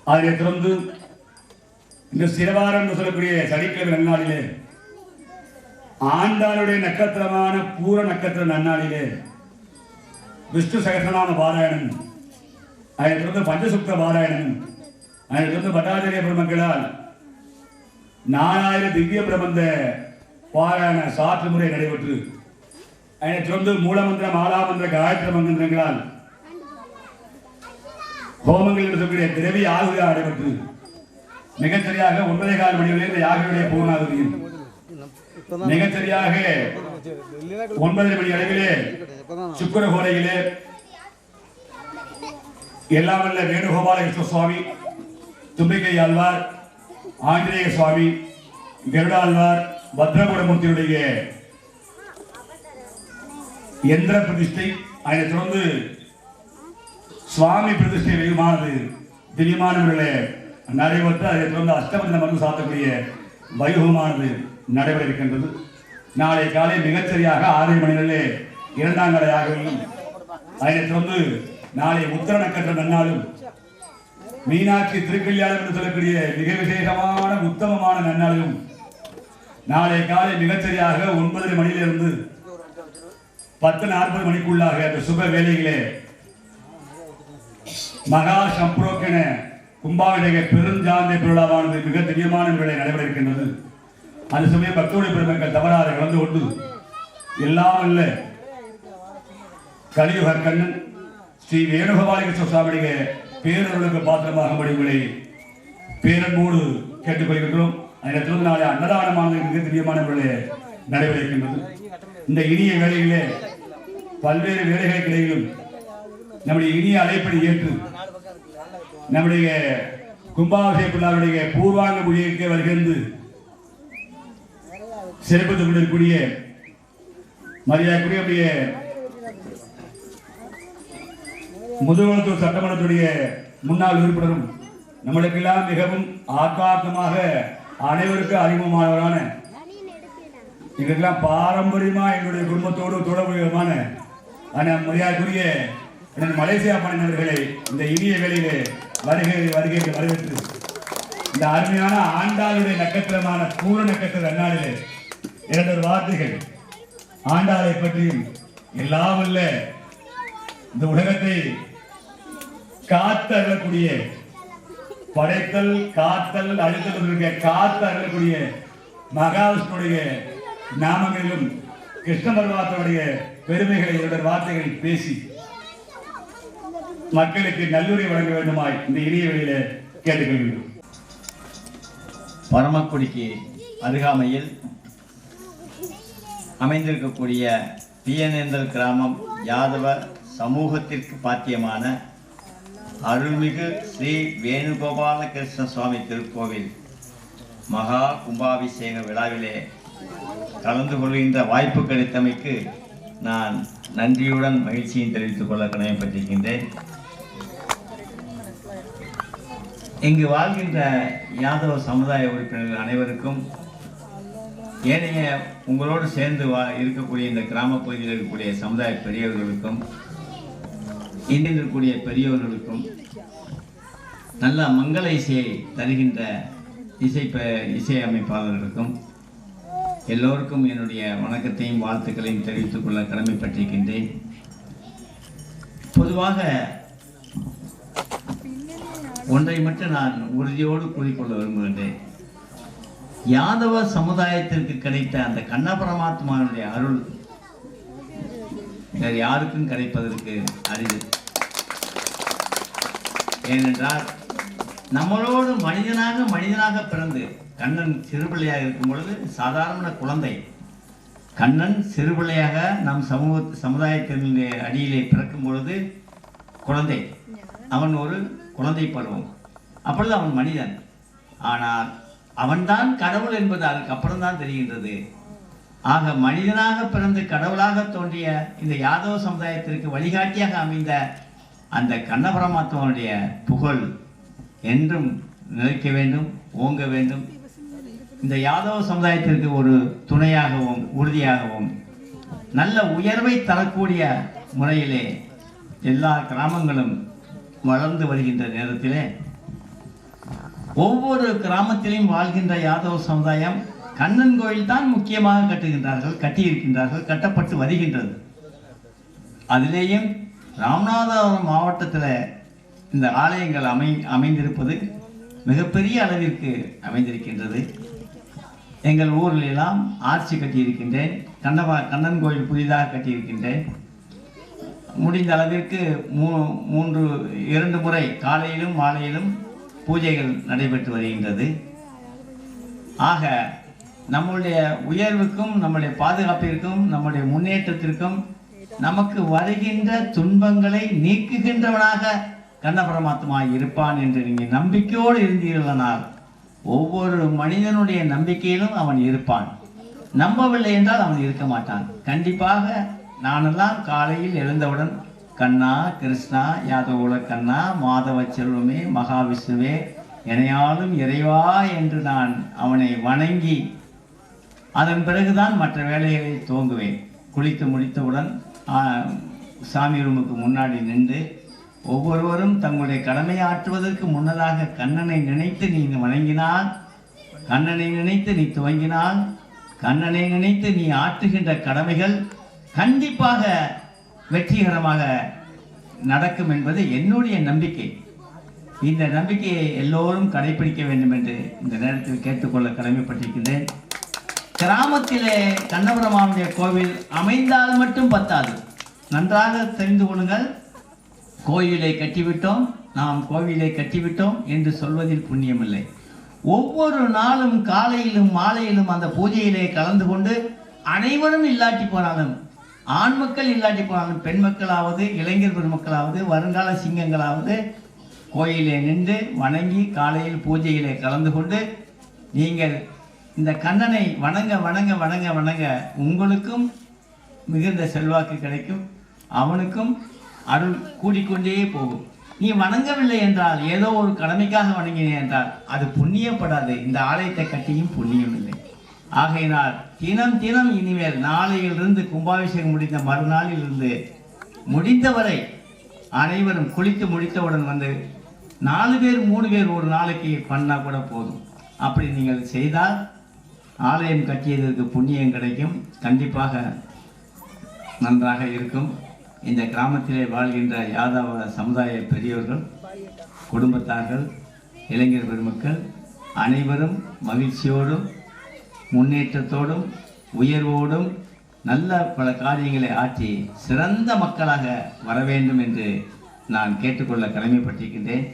அதனைத் தொடர்ந்து இந்த சிறவாரம் என்று சொல்லக்கூடிய சனிக்கிழமை நன்னாளிலே ஆண்டாளுடைய நட்சத்திரமான பூர நட்சத்திர நன்னாளிலே விஷ்ணு சகசநாம பாராயணம், அதனைத் தொடர்ந்து பஞ்சசுக்த பாராயணம், அதனைத் தொடர்ந்து பட்டாச்சாரிய பெருமக்களால் 4000 திவ்ய பிரபந்த பாராயண சாற்று முறை நடைபெற்று அதனைத் தொடர்ந்து மூலமந்திர மாலாமந்திர காயத்ரி மந்திரங்களால் ஹோமங்கள் இருக்கக்கூடிய திரவிய ஆகுதி நடைபெற்று மிகச்சரியாக 9:15 மணி வரை இந்த யாகையுடைய பூர்ணாகுதியும் மிகச்சரியாக 9 மணி அளவிலே சுக்கிர கோரையிலே எல்லாம் வல்ல வேணுகோபாலகிருஷ்ண சுவாமி, தும்பிக்கை ஆழ்வார், ஆஞ்சநேய சுவாமி, கருடாழ்வார், பத்ரகுடமூர்த்தியுடைய எந்திர பிரதிஷ்டை, அதனைத் தொடர்ந்து சுவாமி பிரதிஷ்டை வெகுமானது திவ்யமான நடைபெற்று அதைத் தொடர்ந்து அஷ்டமந்திர மருந்து சாத்தக்கூடிய வைபவமானது நடைபெற இருக்கின்றது. நாளை காலை மிகச்சரியாக 6 மணிகளிலே 2ஆம் கடையாகவும் அதனைத் தொடர்ந்து நாளை உத்தர நட்சத்திர நன்னாளும் மீனாட்சி திருக்கல்யாணம் என்று சொல்லக்கூடிய மிக விசேஷமான உத்தமமான நன்னாளிலும் நாளை காலை மிகச்சரியாக 9 மணியிலிருந்து 10:40 மணிக்குள்ளாக அந்த சுப வேலைகளே மகா சம்பரோக்கென கும்பாபிஷேக பெருஞ்சாந்தை பெருளாவானது மிக திவ்யமான முறையில் நடைபெற இருக்கின்றது. அந்த சமயம் பக்தோடைய பெருமக்கள் தவறாக கலந்து கொண்டு எல்லாம் அல்ல கலியுக கண்ணன் ஸ்ரீ வேணுகோபாலகிருஷ்ண சுவாமியுடைய பேரருளுக்கு பாத்திரமாக உங்களை பேரன்போடு கேட்டுக்கொள்கின்றோம். அதனைத் தொடர்ந்து நாளை அன்னதானமானது மிக திவ்யமான முறையில் நடைபெற இருக்கின்றது. இந்த இனிய வேளையிலே பல்வேறு வேலைகளுக்கு இடையிலும் நம்முடைய இனிய அழைப்பை ஏற்று நம்முடைய கும்பாபிஷேகத்தினுடைய பூர்வாங்க பூஜைக்கு வருகின்ற சிறப்பித்துக் கொண்டிருக்கூடிய மரியாதைக்குரிய முதுகுளத்தூர் சட்டமன்றத்துடைய முன்னாள் உறுப்பினரும் நம்மளுக்கெல்லாம் மிகவும் ஆத்மார்த்தமாக அனைவருக்கும் அறிமுகமானவரான எங்களுக்கெல்லாம் பாரம்பரியமா எங்களுடைய குடும்பத்தோடு தொடர்புமான மரியாதைக்குரிய மலேசியா பணியினர்களை இந்த இனிய வேளையிலே வருகைக்கு வரவேற்று இந்த அருமையான ஆண்டாளுடைய நட்சத்திரமான பூர நட்சத்திர நன்னாளிலே 2 வார்த்தைகள் ஆண்டாளை பற்றியும் எல்லாம் அல்ல இந்த உலகத்தை காத்து அருளக்கூடிய படைத்தல் காத்தல் அழித்தல் காத்து அருளக்கூடிய மகாவிஷ்ணுடைய நாமங்களிலும் கிருஷ்ண பரமாத்மனுடைய பெருமைகளை 2 வார்த்தைகள் பேசி மக்களுக்கு நல்லுரை வழங்க வேண்டுமாய் இந்த இனிய வழியில கேட்டுக்கொள்கிறோம். பரமக்குடிக்கு அருகாமையில் அமைந்திருக்கக்கூடிய பியனேந்தல் கிராமம் யாதவ சமூகத்திற்கு பாத்தியமான அருள்மிகு ஸ்ரீ வேணுகோபால கிருஷ்ண சுவாமி திருக்கோவில் மகா கும்பாபிஷேக விழாவிலே கலந்து கொள்கின்ற வாய்ப்பு கிடைத்தமைக்கு நான் நன்றியுடன் மகிழ்ச்சியை தெரிவித்துக் கொள்ள கடமைப்பட்டிருக்கின்றேன். இங்கு வாழ்கின்ற யாதவ சமுதாய உறுப்பினர்கள் அனைவருக்கும் ஏனைய உங்களோடு சேர்ந்து இருக்கக்கூடிய இந்த கிராம பகுதியில் இருக்கக்கூடிய சமுதாய பெரியவர்களுக்கும் இன்று இருக்கக்கூடிய பெரியவர்களுக்கும் நல்ல மங்கள இசையை தருகின்ற இசை அமைப்பாளர்களுக்கும் எல்லோருக்கும் என்னுடைய வணக்கத்தையும் வாழ்த்துக்களையும் தெரிவித்துக் கொள்ள கடமைப்பட்டிருக்கின்றேன். பொதுவாக ஒன்றை மட்டும் நான் உறுதியோடு கூறிக்கொள்ள விரும்புகின்றேன். யாதவ சமுதாயத்திற்கு கிடைத்த அந்த கண்ண பரமாத்மாவுடைய அருள் வேறு யாருக்கும் கிடைப்பதற்கு அரிது. ஏனென்றால் நம்மளோடு மனிதனாக பிறந்து கண்ணன் சிறுபிள்ளையாக இருக்கும் பொழுது சாதாரண குழந்தை, கண்ணன் சிறுபிள்ளையாக நம் சமுதாயத்தினுடைய அடியிலே பிறக்கும் பொழுது குழந்தை, அவன் ஒரு குழந்தை பருவம், அப்பொழுது அவன் மனிதன். ஆனால் அவன்தான் கடவுள் என்பது அதுக்கு அப்புறம் தான் தெரிகின்றது. ஆக மனிதனாக பிறந்து கடவுளாக தோன்றிய இந்த யாதவ சமுதாயத்திற்கு வழிகாட்டியாக அமைந்த அந்த கண்ண பரமாத்மாவுடைய புகழ் என்றும் நிலைக்க வேண்டும், ஓங்க வேண்டும். இந்த யாதவ சமுதாயத்திற்கு ஒரு துணையாகவும் உறுதியாகவும் நல்ல உயர்வை தரக்கூடிய முறையிலே எல்லா கிராமங்களும் வளர்ந்து வருகின்ற நேரத்திலே ஒவ்வொரு கிராமத்திலும் வாழ்கின்ற யாதவ சமுதாயம் கண்ணன் கோயில் தான் முக்கியமாக கட்டியிருக்கின்றார்கள், கட்டப்பட்டு வருகின்றது. அதிலேயும் ராமநாதபுரம் மாவட்டத்தில் இந்த ஆலயங்கள் அமைந்திருப்பது மிகப்பெரிய அளவிற்கு அமைந்திருக்கின்றது. எங்கள் ஊரில் எல்லாம் ஆர்ச்சி கட்டியிருக்கின்றேன், கண்ணன் கோயில் புதிதாக கட்டியிருக்கின்றேன். முடிந்த அளவிற்கு 2 முறை காலையிலும் மாலையிலும் பூஜைகள் நடைபெற்று வருகின்றது. ஆக நம்முடைய உயர்வுக்கும் நம்முடைய பாதுகாப்பிற்கும் நம்முடைய முன்னேற்றத்திற்கும் நமக்கு வருகின்ற துன்பங்களை நீக்குகின்றவனாக கண்ண பரமாத்மா இருப்பான் என்று நீங்கள் நம்பிக்கையோடு இருந்தீர்களானால் ஒவ்வொரு மனிதனுடைய நம்பிக்கையிலும் அவன் இருப்பான். நம்பவில்லை என்றால் அவன் இருக்க மாட்டான். கண்டிப்பாக நானெல்லாம் காலையில் எழுந்தவுடன் கண்ணா, கிருஷ்ணா, யாதவகுல கண்ணா, மாதவ செல்வமே, மகாவிஷ்ணுவே, எனையாலும் இறைவா என்று நான் அவனை வணங்கி அதன் பிறகுதான் மற்ற வேலைகளை துவங்குவேன். குளித்து முடித்தவுடன் சாமி ரூமுக்கு முன்னாடி நின்று ஒவ்வொருவரும் தங்களுடைய கடமையை ஆற்றுவதற்கு முன்னதாக கண்ணனை நினைத்து நீ வணங்கினால், கண்ணனை நினைத்து நீ துவங்கினால், கண்ணனை நினைத்து நீ ஆற்றுகின்ற கடமைகள் கண்டிப்பாக வெற்றிகரமாக நடக்கும் என்பது என்னுடைய நம்பிக்கை. இந்த நம்பிக்கையை எல்லோரும் கடைபிடிக்க வேண்டும் என்று இந்த நேரத்தில் கேட்டுக்கொள்ள கடமைப்பட்டிருக்கின்றேன். கிராமத்திலே கண்ணபுரமாவுடைய கோவில் அமைந்தால் மட்டும் பத்தாது. நன்றாக தெரிந்து கொள்ளுங்கள். கோயிலை கட்டிவிட்டோம், நாம் கோவிலை கட்டிவிட்டோம் என்று சொல்வதில் புண்ணியமில்லை. ஒவ்வொரு நாளும் காலையிலும் மாலையிலும் அந்த பூஜையிலே கலந்து கொண்டு அனைவரும் இல்லாட்டி போனாலும், ஆண் மக்கள் இல்லாட்டி போனாலும், பெண் மக்களாவது இளைஞர் பெருமக்களாவது வருங்கால சிங்கங்களாவது கோயிலே நின்று வணங்கி காலையில் பூஜையிலே கலந்து கொண்டு நீங்கள் இந்த கண்ணனை வணங்க வணங்க வணங்க வணங்க உங்களுக்கும் மிகுந்த செல்வாக்கு கிடைக்கும், அவனுக்கும் அருள் கூடிக்கொண்டே போகும். நீ வணங்கவில்லை என்றால், ஏதோ ஒரு கடமைக்காக வணங்கினேன் என்றால் அது புண்ணியப்படாது. இந்த ஆலயத்தை கட்டியும் புண்ணியம் இல்லை. ஆகையினால் தினம் தினம் இனிமேல் நாளையிலிருந்து கும்பாபிஷேகம் முடிந்த மறுநாளிலிருந்து முடிந்தவரை அனைவரும் குளித்து முடித்தவுடன் வந்து 4 பேர் 3 பேர் ஒரு நாளைக்கு பண்ணால் கூட போதும். அப்படி நீங்கள் செய்தால் ஆலயம் கட்டியதற்கு புண்ணியம் கிடைக்கும், கண்டிப்பாக நன்றாக இருக்கும். இந்த கிராமத்திலே வாழ்கின்ற யாதவ சமுதாய பெரியவர்கள், குடும்பத்தார்கள், இளைஞர் பெருமக்கள் அனைவரும் மகிழ்ச்சியோடும் முன்னேற்றத்தோடும் உயர்வோடும் நல்ல பல காரியங்களை ஆற்றி சிறந்த மக்களாக வர வேண்டும் என்று நான் கேட்டுக்கொள்ள கடமைப்பட்டிருக்கின்றேன்.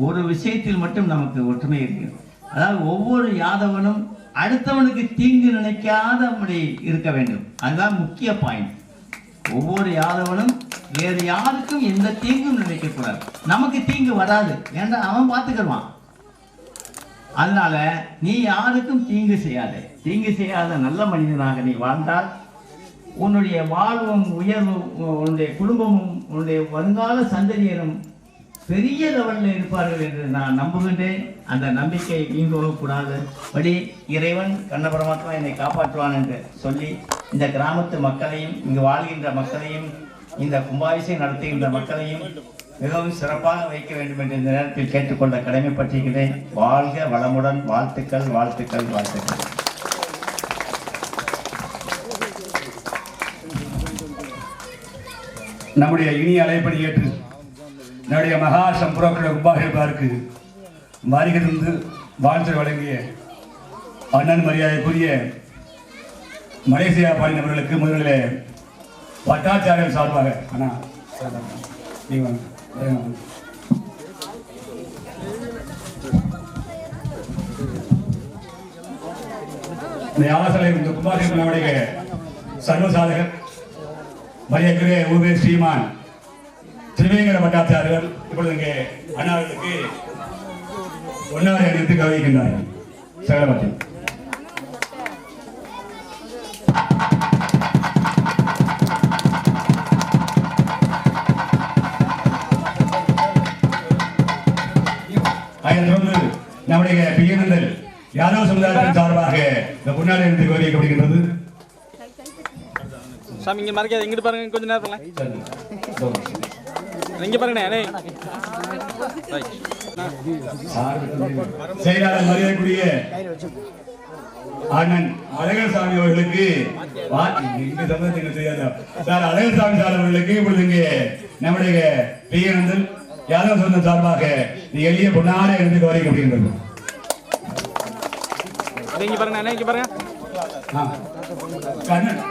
ஒரு விஷயத்தில் மட்டும் நமக்கு ஒற்றுமை இருக்கிறது. அதாவது ஒவ்வொரு யாதவனும் அடுத்தவனுக்கு தீங்கு நினைக்காதபடி இருக்க வேண்டும். அதுதான் முக்கிய பாயிண்ட். ஒவ்வொரு யாதவனும் வேறு யாருக்கும் எந்த தீங்கும் நினைக்கக்கூடாது. நமக்கு தீங்கு வராது, ஏன்னா அவன் பார்த்துக்கிடுவான். அதனால நீ யாருக்கும் தீங்கு செய்யாத. தீங்கு செய்யாத நல்ல மனிதனாக நீ வாழ்ந்தால் உன்னுடைய வாழ்வும் உயர்வும், உன்னுடைய குடும்பமும் உன்னுடைய வருங்கால சந்ததியரும் பெரிய லெவலில் இருப்பார்கள் என்று நான் நம்புகின்றேன். அந்த நம்பிக்கை வீங்கக்கூடாது படி இறைவன் கண்ண பரமாத்மா என்னை காப்பாற்றுவான் என்று சொல்லி இந்த கிராமத்து மக்களையும், இங்கு வாழ்கின்ற மக்களையும், இந்த கும்பாபிஷேகம் நடத்துகின்ற மக்களையும் மிகவும் சிறப்பாக வைக்க வேண்டும் என்று இந்த நேரத்தில் கேட்டுக்கொள்ள கடமைப்பட்டிருக்கிறேன். வாழ்க வளமுடன். வாழ்த்துக்கள், வாழ்த்துக்கள், வாழ்த்துக்கள். நம்முடைய இனிய அழைப்படி ஏற்று நம்முடைய மகா சம்புரோக்கர கும்பாபிஷேகத்திற்கு வருகிறது வாழ்த்து வழங்கிய அண்ணன் மரியாதைக்குரிய மலேசியா பாடினவர்களுக்கு முதலில் பட்டாச்சாரியர் சார்பாக இந்த ஆலோசனை இந்த கும்பாபிஷேகத்தினுடைய சர்வசாதகர் மரியாதைக்குரிய ஊவே ஸ்ரீமான் திருவேங்கட பட்டாச்சாரியர் இப்பொழுது இங்கே அண்ணாவிற்கு ஒன்னாரை அணிவித்து கவனிக்கின்றார்கள். சகலபத்தி அதைத் தொடர்ந்து நம்முடைய பிஎன்எல் யாதவ சமுதாயத்தின் சார்பாக இந்த பொன்னாடை என்று கோரிக்கப்படுகின்றது. சாமி இங்க மறைக்காத, இங்கிட்டு பாருங்க, கொஞ்ச நேரம் பண்ணலாம். இங்க பாருங்க. செயலாளர் மரியாதைக்குரிய அண்ணன் அழகர்சாமி அவர்களுக்கு சார் அழகர்சாமி சார் அவர்களுக்கு இப்பொழுது இங்கே நம்முடைய பிஎன்எல் யாதவ சமுதாயம் சார்பாக எளிய பொன்னாடை என்று கோரிக்கப்படுகின்றது. இங்க பாருங்க, இங்க பாருங்க. கண்ணன்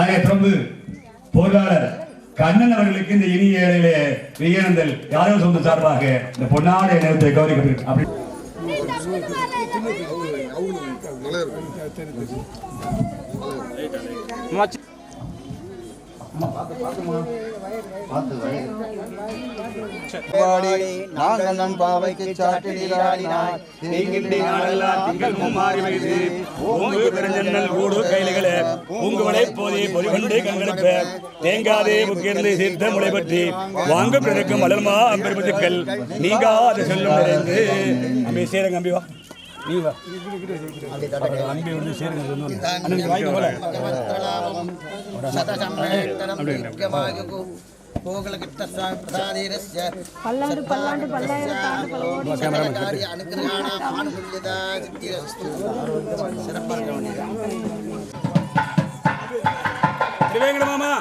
அதைத் தொடர்ந்து பொருளாளர் கண்ணன் அவர்களுக்கு இந்த இனிய ஏழையிலே பிஎன்எல் யாதவ சமுதாயம் சார்பாக இந்த பொன்னாடை நேரத்தை கௌரவிக்கப்படுகிறது. நாங்கள் பாவைக்கு சாட்டு நீராடினாய் தேங்காதே முக்கியர்ந்து சீர்த்த முளை பற்றி வாங்க பிறக்கும் மலர்மா அம்பெருமத்துக்கள் நீங்காத செல்லும் நிறைந்து அம்பி சேரங்க அம்பி வா நீ வா அம்பி வந்து சேருங்க அண்ணன் வாங்கி போல மாமா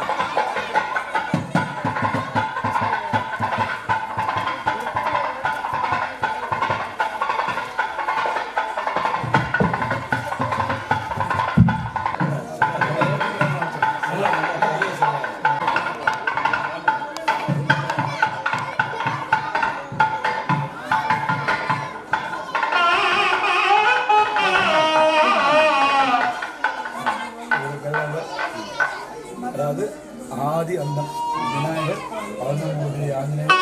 அதாவது ஆதி அந்தம் விநாயகர் 11 ஆஞ்சநேயர்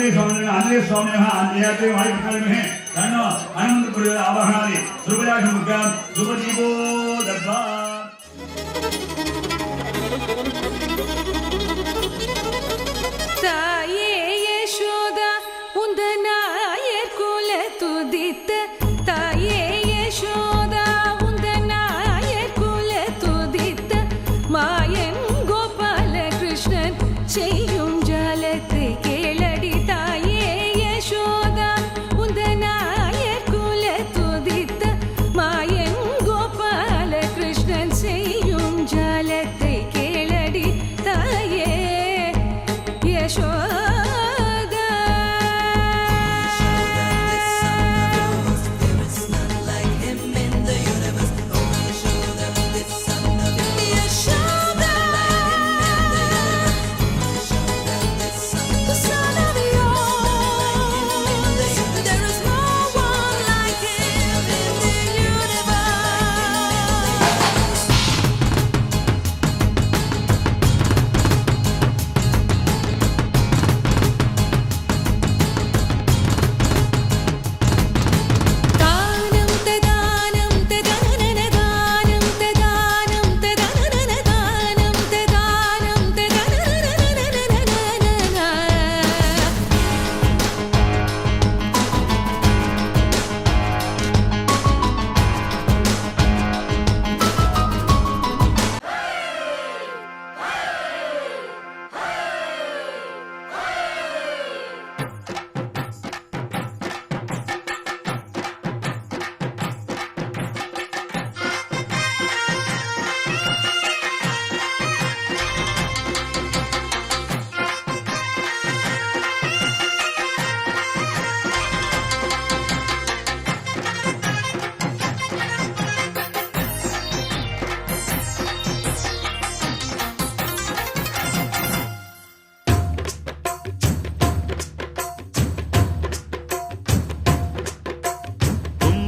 स्वामी आंजनेय स्वामी आंजनेय वायुप्रकाश कण्णो अनंतपुर आवाहनादि सुभराजमुख सुभजीवो दत्वा தாயே யசோதா உந்தனாயர் குல துதித்த தாயே யசோதா உந்தனாயர் குல துதித்த மாயன் கோபால கிருஷ்ணன்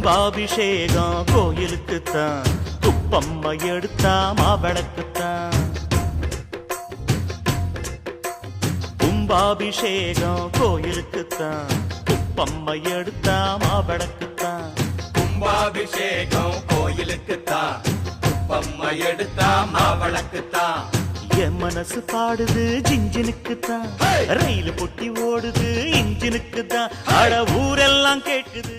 கும்பாபிஷேகம் கோயிலுக்குத்தான், குப்பம்மா எடுத்தா மாவிளக்குத்தான். கும்பாபிஷேகம் கோயிலுக்குத்தான், குப்பம்மா எடுத்தா மாவிளக்குத்தான். கும்பாபிஷேகம் கோயிலுக்குத்தான், குப்பம்மா எடுத்தா மாவிளக்குத்தான். என் மனசு பாடுது ஜிஞ்சினுக்குத்தான், ரயில் பொட்டி ஓடுது இன்ஜினுக்குத்தான். அட ஊரெல்லாம் கேட்குது.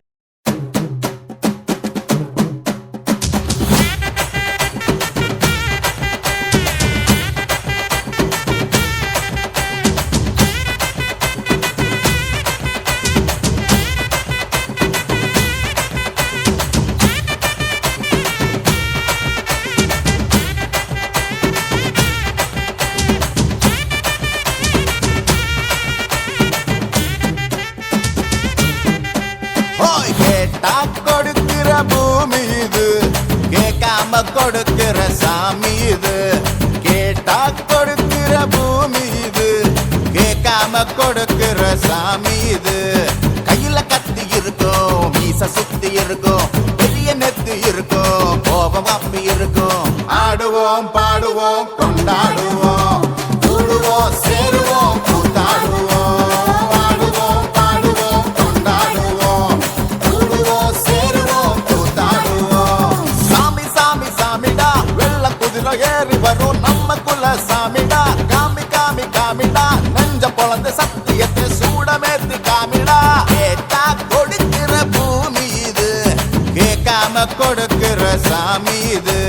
கேட்டா கொடுக்கிற பூமி இது, கேட்காம கொடுக்கிற சாமி இது. கேட்டா கொடுக்கிற பூமி இது, கேட்காம கொடுக்கிற சாமி இது. கையில கத்தி இருக்கும், மீச சுத்தி இருக்கும், பெரிய நெத்தி இருக்கும், கோபம் அப்பி இருக்கும். ஆடுவோம் பாடுவோம் கொண்டாடுவோம், கூடுவோம் சேருவோம் கூத்தாடுவோம். ஆடுவோம் பாடுவோம் கொண்டாடுவோம், கூடுவோம் சேருவோம் கூத்தாடுவோம். சாமி சாமி சாமிடா, வெள்ள குதிரை ஏறி வரும் நம்ம குல சாமிடா. காமி காமி காமிடா, நெஞ்ச பொழந்து சத்தியத்தை சூடமேத்தி காமிடா. கேட்டா கொடுக்கிற பூமி இது, கேட்காம கொடுக்கிற சாமி இது.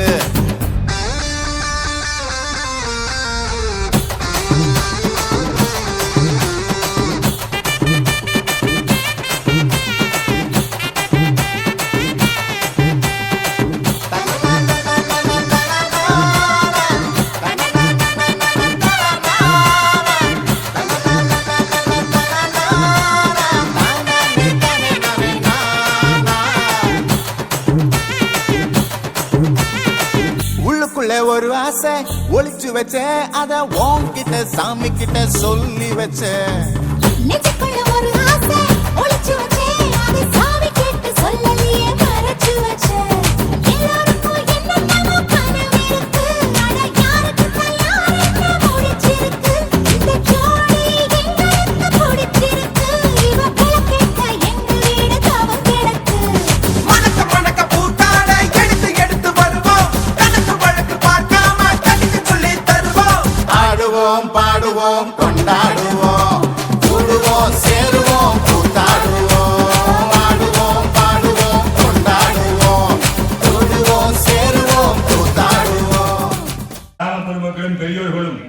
உள்ளுக்குள்ள ஒரு ஆசை ஒளிச்சு வச்சேன், அத உன்கிட்ட சாமி கிட்ட சொல்லி வச்சேன். நெஞ்சுக்குள்ள ஒரு ஆசை ஒளிச்சு வச்சேன், அதை சாமி கிட்ட சொல்லலையே மறைச்சு வச்சேன். எல்லாருக்கும் என்னென்னமோ கனவு இருக்கு, ஆனா யாருக்கு யார் என்ன முடிச்சிருக்கு. இந்த ஜோடி எங்களுக்கு பிடிச்சிருக்கு, இவ கிழக்கிட்ட எங்க வீடு தவம் கிடக்கு. மணக்க மணக்க பூத்தாட எடுத்து எடுத்து வருவோம், கணக்கு வழக்கு பார்க்காம கணிக்கு சொல்லி தருவோம். ஆடுவோம் பாடுவோம் கொண்டாடுவோம், கூடுவோம் சேருவோம் கூத்தாடுவோம். ஆடுவோம் பாடுவோம் கொண்டாடுவோம், கூடுவோம் சேருவோம் கூத்தாடுவோம். கிராம பொதுமக்களும் பெரியோர்களும்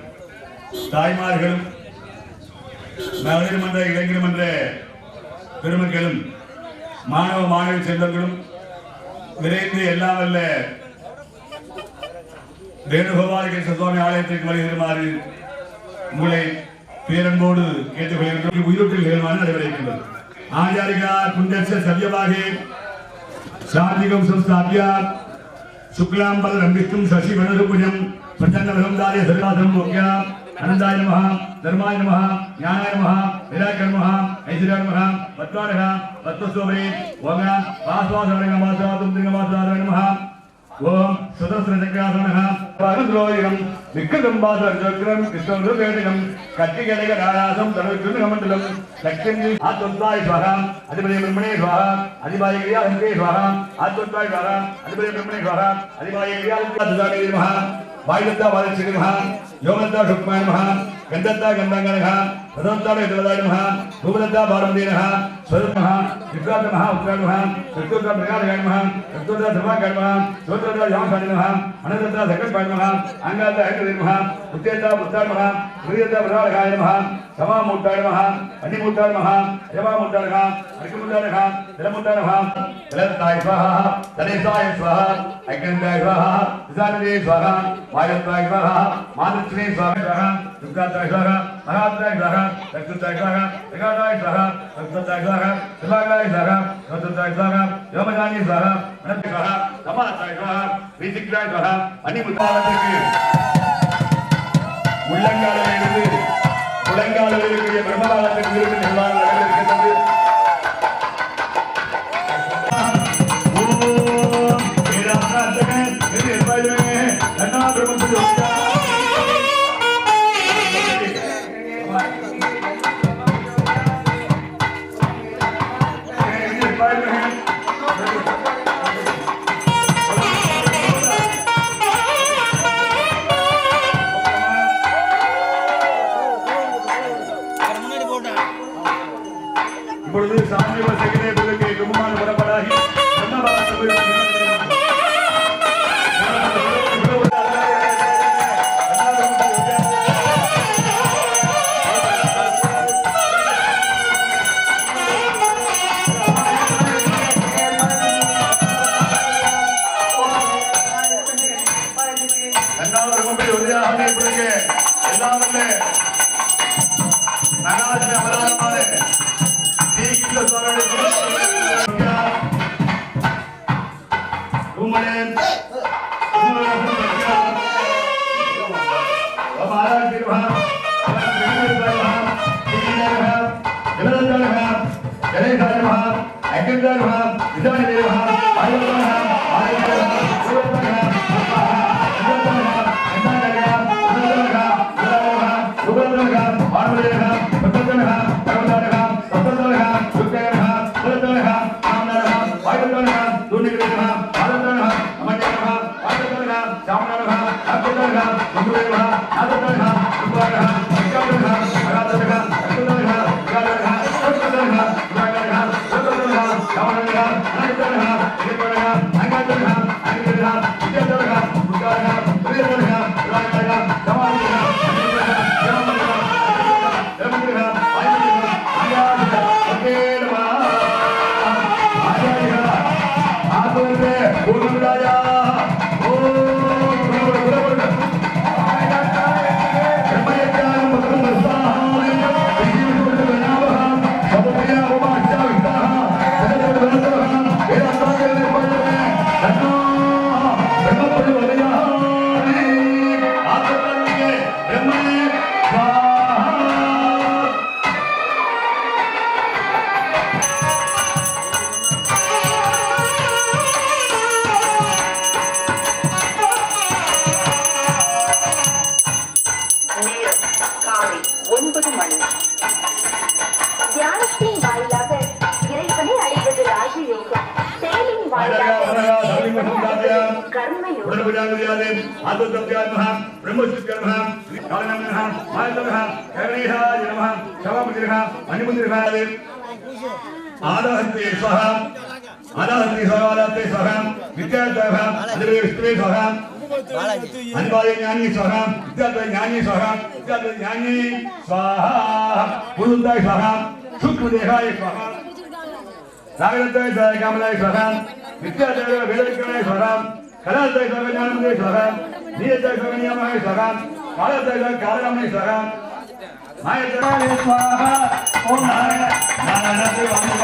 தாய்மார்களும் மகளிர் மன்ற இளைஞர் மன்ற பெருமக்களும் மாணவ மாணவி செல்வங்களும் விரைந்து எல்லாம் வல்ல வேணுகோபாலகிருஷ்ண சுவாமி ஆலயத்திற்கு வருகிறமாறு உங்களை பேரன்போடு கேட்டுக்கொள்கின்றோம். உயிரோட்டில் நிகழ்வான நடைபெறுகின்றது. ஆச்சாரிகா குண்டஸ்ய சவ்யபாகே சாந்திகம் சம்ஸ்தாபிய சுக்லாம் பலரம் விஷ்ணும் சசி வனருபுஜம் பிரசன்ன பிரம்தாரிய சர்வாசம் மோக்ய அனந்தாய நமஹ தர்மாய நமஹ ஞானாய நமஹ விராஜ்ய நமஹ ஐஸ்வர்யாய நமஹ பத்வாரஹ பத்வஸ்வரே ஓம் வாஸ்வாசவரே நமஸ்வாதும் திங்கவாசாய நமஹ ஓம் சுதஸ்ரஜக்ராசனஹ பரத்ரோயம் விக்கதம்பாசர்ஜக்ரம் கிருஷ்ணருவேதகம் கட்டிகடக ராராசம் தனுர்ஜுனமண்டலம் லக்ஷ்மி ஆத்வந்தாய ஸ்வஹா அதிபதி பிரம்மணே ஸ்வஹா அதிபாய கிரியாஹந்தே ஸ்வஹா ஆத்வந்தாய ஸ்வஹா அதிபதி பிரம்மணே ஸ்வஹா அதிபாய கிரியாஹந்தே நமஹ வாயுதத்தா வாயுசிக நமஹ யோகதத்தா சுக்மாய நமஹ கந்தத்தா கந்தாங்க நமஹ பிரதோத்தா வேதவதாய நமஹ பூபதத்தா பாரமதே நமஹ ஸ்வரூபமஹ விக்ராத நமஹ உக்ராத நமஹ சத்துதா பிரகாரகாய நமஹ சத்துதா தர்மாகாய நமஹ சோத்ரதா யாமகாய நமஹ அனந்ததா சகல்பாய நமஹ அங்காதா ஐகதே நமஹ உத்தேதா புத்தாய நமஹ பிரியதா பிரகாரகாய நமஹ சமாமூட்டாய நமஹ அன்னிமூட்டாய நமஹ யவாமூட்டாய நமஹ அர்க்கமூட்டாய நமஹ திலமூட்டாய நமஹ திலத்தாய ஸ்வஹா தனேசாய ஸ்வஹா ஐகந்தாய ஸ்வஹா விசானதே ஸ்வஹா வாயுத்தாய ஸ்வஹா மாதத்ரே ஸ்வஹா சுக்காத்தாய ஸ்வஹா மகாத்தாய ஸ்வஹா சக்துத்தாய ஸ்வஹா பிரகாதாய ஸ்வஹா சக்துத்தாய ஸ்வஹா சிவாகாய ஸ்வஹா சக்துத்தாய ஸ்வஹா யோமஜானி ஸ்வஹா அனந்தாய ஸ்வஹா சமாத்தாய ஸ்வஹா விசிக்தாய ஸ்வஹா அன்னிமூட்டாயத்திற்கு உள்ளங்காலிலிருந்து முழங்காலில் இருக்கிற பிரம்மகாலத்திற்கு நிர்வாகம் நடந்திருக்கின்றது. தியானத்தின் வாயிலாக இறைவனை அடைவது ராஜயோகம், செயலின் வாயிலாக கர்மயோகம். அன்பாய ஞானி ஸ்வஹா, வித்யாத்வய ஞானி ஸ்வஹா, வித்யாத்வய ஞானி ஸ்வஹா, புருந்தாய ஸ்வஹா, சூக்மதேகாய ஸ்வஹா, ராகவத்வய ஸ்வஹா, காமலாய ஸ்வஹா, வித்யாத்வய வேதவிக்ரமாய ஸ்வஹா, கலாத்வய ஸ்வஹா, ஞானமதே ஸ்வஹா, நீயத்வய ஸ்வஹா, நியமாய ஸ்வஹா, காலத்வய ஸ்வஹா, காலராமய ஸ்வஹா, மாயத்வய ஸ்வஹா, ஓம் நாராயண நாராயண வாமி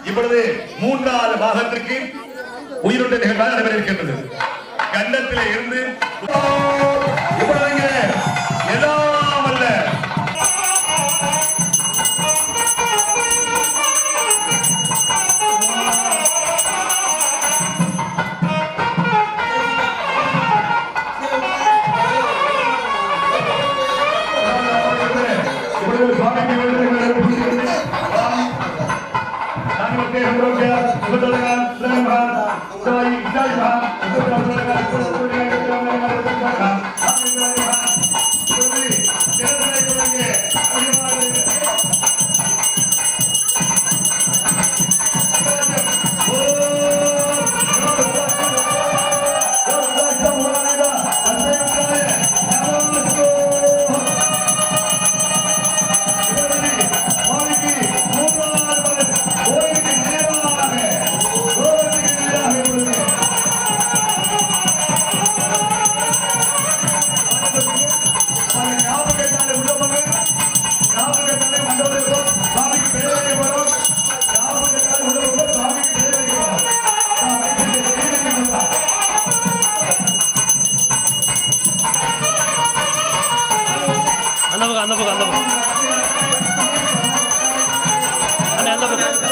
இப்பொழுது மூன்றாவது பாகத்திற்கு உயிரோட்ட நிகழ்வாக நடைபெறுகின்றது. கண்டத்திலே இருந்து எல்லாம் அல்ல சுவாமிக்கு அந்த பக்கம் அந்த பக்கம்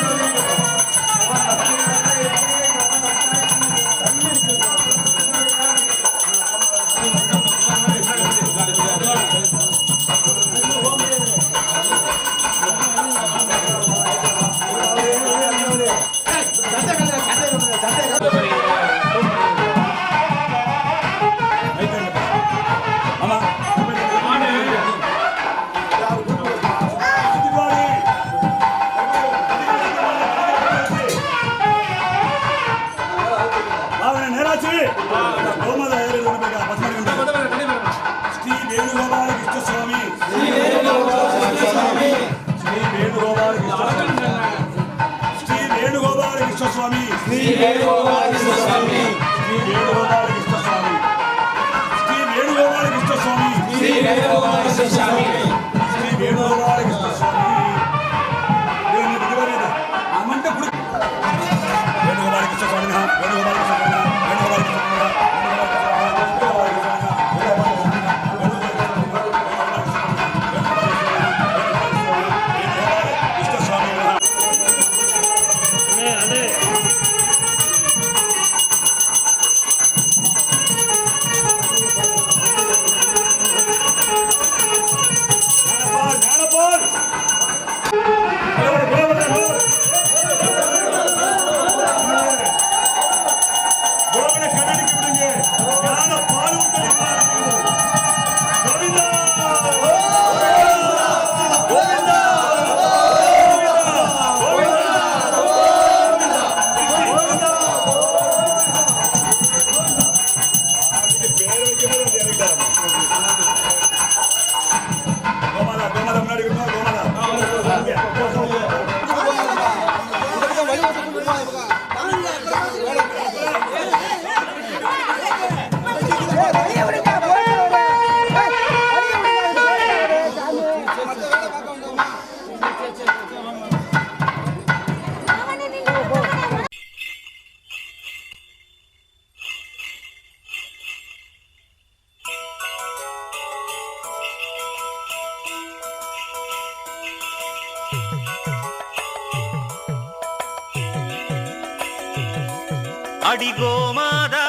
அடிகோமாதா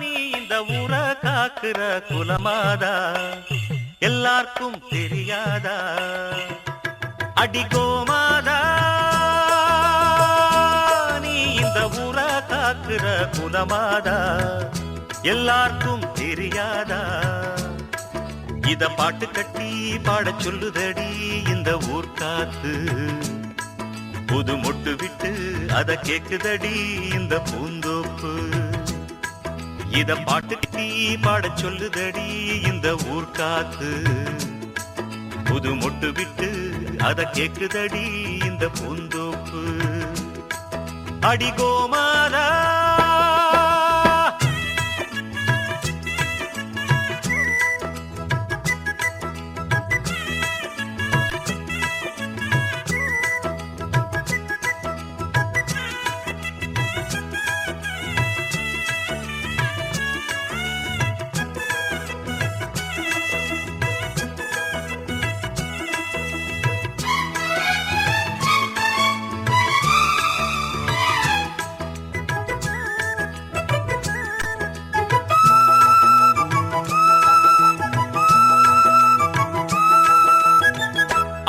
நீ இந்த ஊரை காக்குற குலமாதா எல்லாருக்கும் தெரியாதா அடிகோமாதா நீ இந்த ஊரை காக்குற குலமாதா எல்லாருக்கும் தெரியாதா இத பாட்டு கட்டி பாடச் சொல்லுதடி இந்த ஊர் காத்து புது மொட்டு விட்டு அத கேக்குதடி இந்த பூந்தோப்பு இத பாட்டு கட்டி பாடச் சொல்லுதடி இந்த ஊர் காத்து புது மொட்டு விட்டு அத கேக்குதடி இந்த பூந்தோப்பு அடிகோமாதா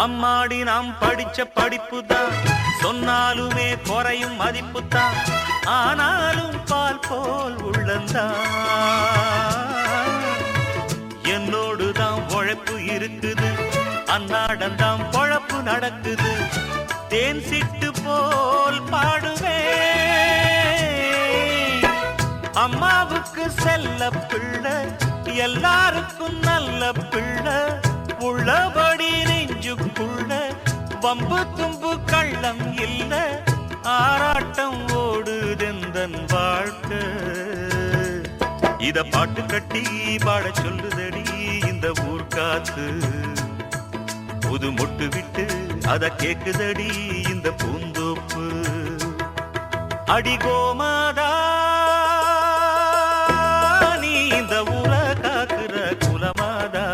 அம்மாடி நாம் படிச்ச படிப்பு தான், சொன்னாலுமே குறையும் மதிப்பு தான், ஆனாலும் பால் போல் உள்ளந்தான். என்னோடு தான் உழைப்பு இருக்குது, அன்னாடந்தான் பொழப்பு நடக்குது, தேன் சிட்டு போல் பாடுவேன். அம்மாவுக்கு செல்ல பிள்ளை, எல்லாருக்கும் நல்ல பிள்ளை, உள்ளபடி நெஞ்சுக்குள்ள வம்பு தும்பு கள்ளம் இல்ல, ஆராட்டம் ஓடுதெந்தன் வாழ்க்கை. இத பாட்டு கட்டி பாட சொல்லுதடி இந்த ஊர் காத்து, புது மொட்டு விட்டு அத கேக்குதடி இந்த பூந்தோப்பு. அடி கோமாதா நீ இந்த ஊரை காக்குற குலமாதா,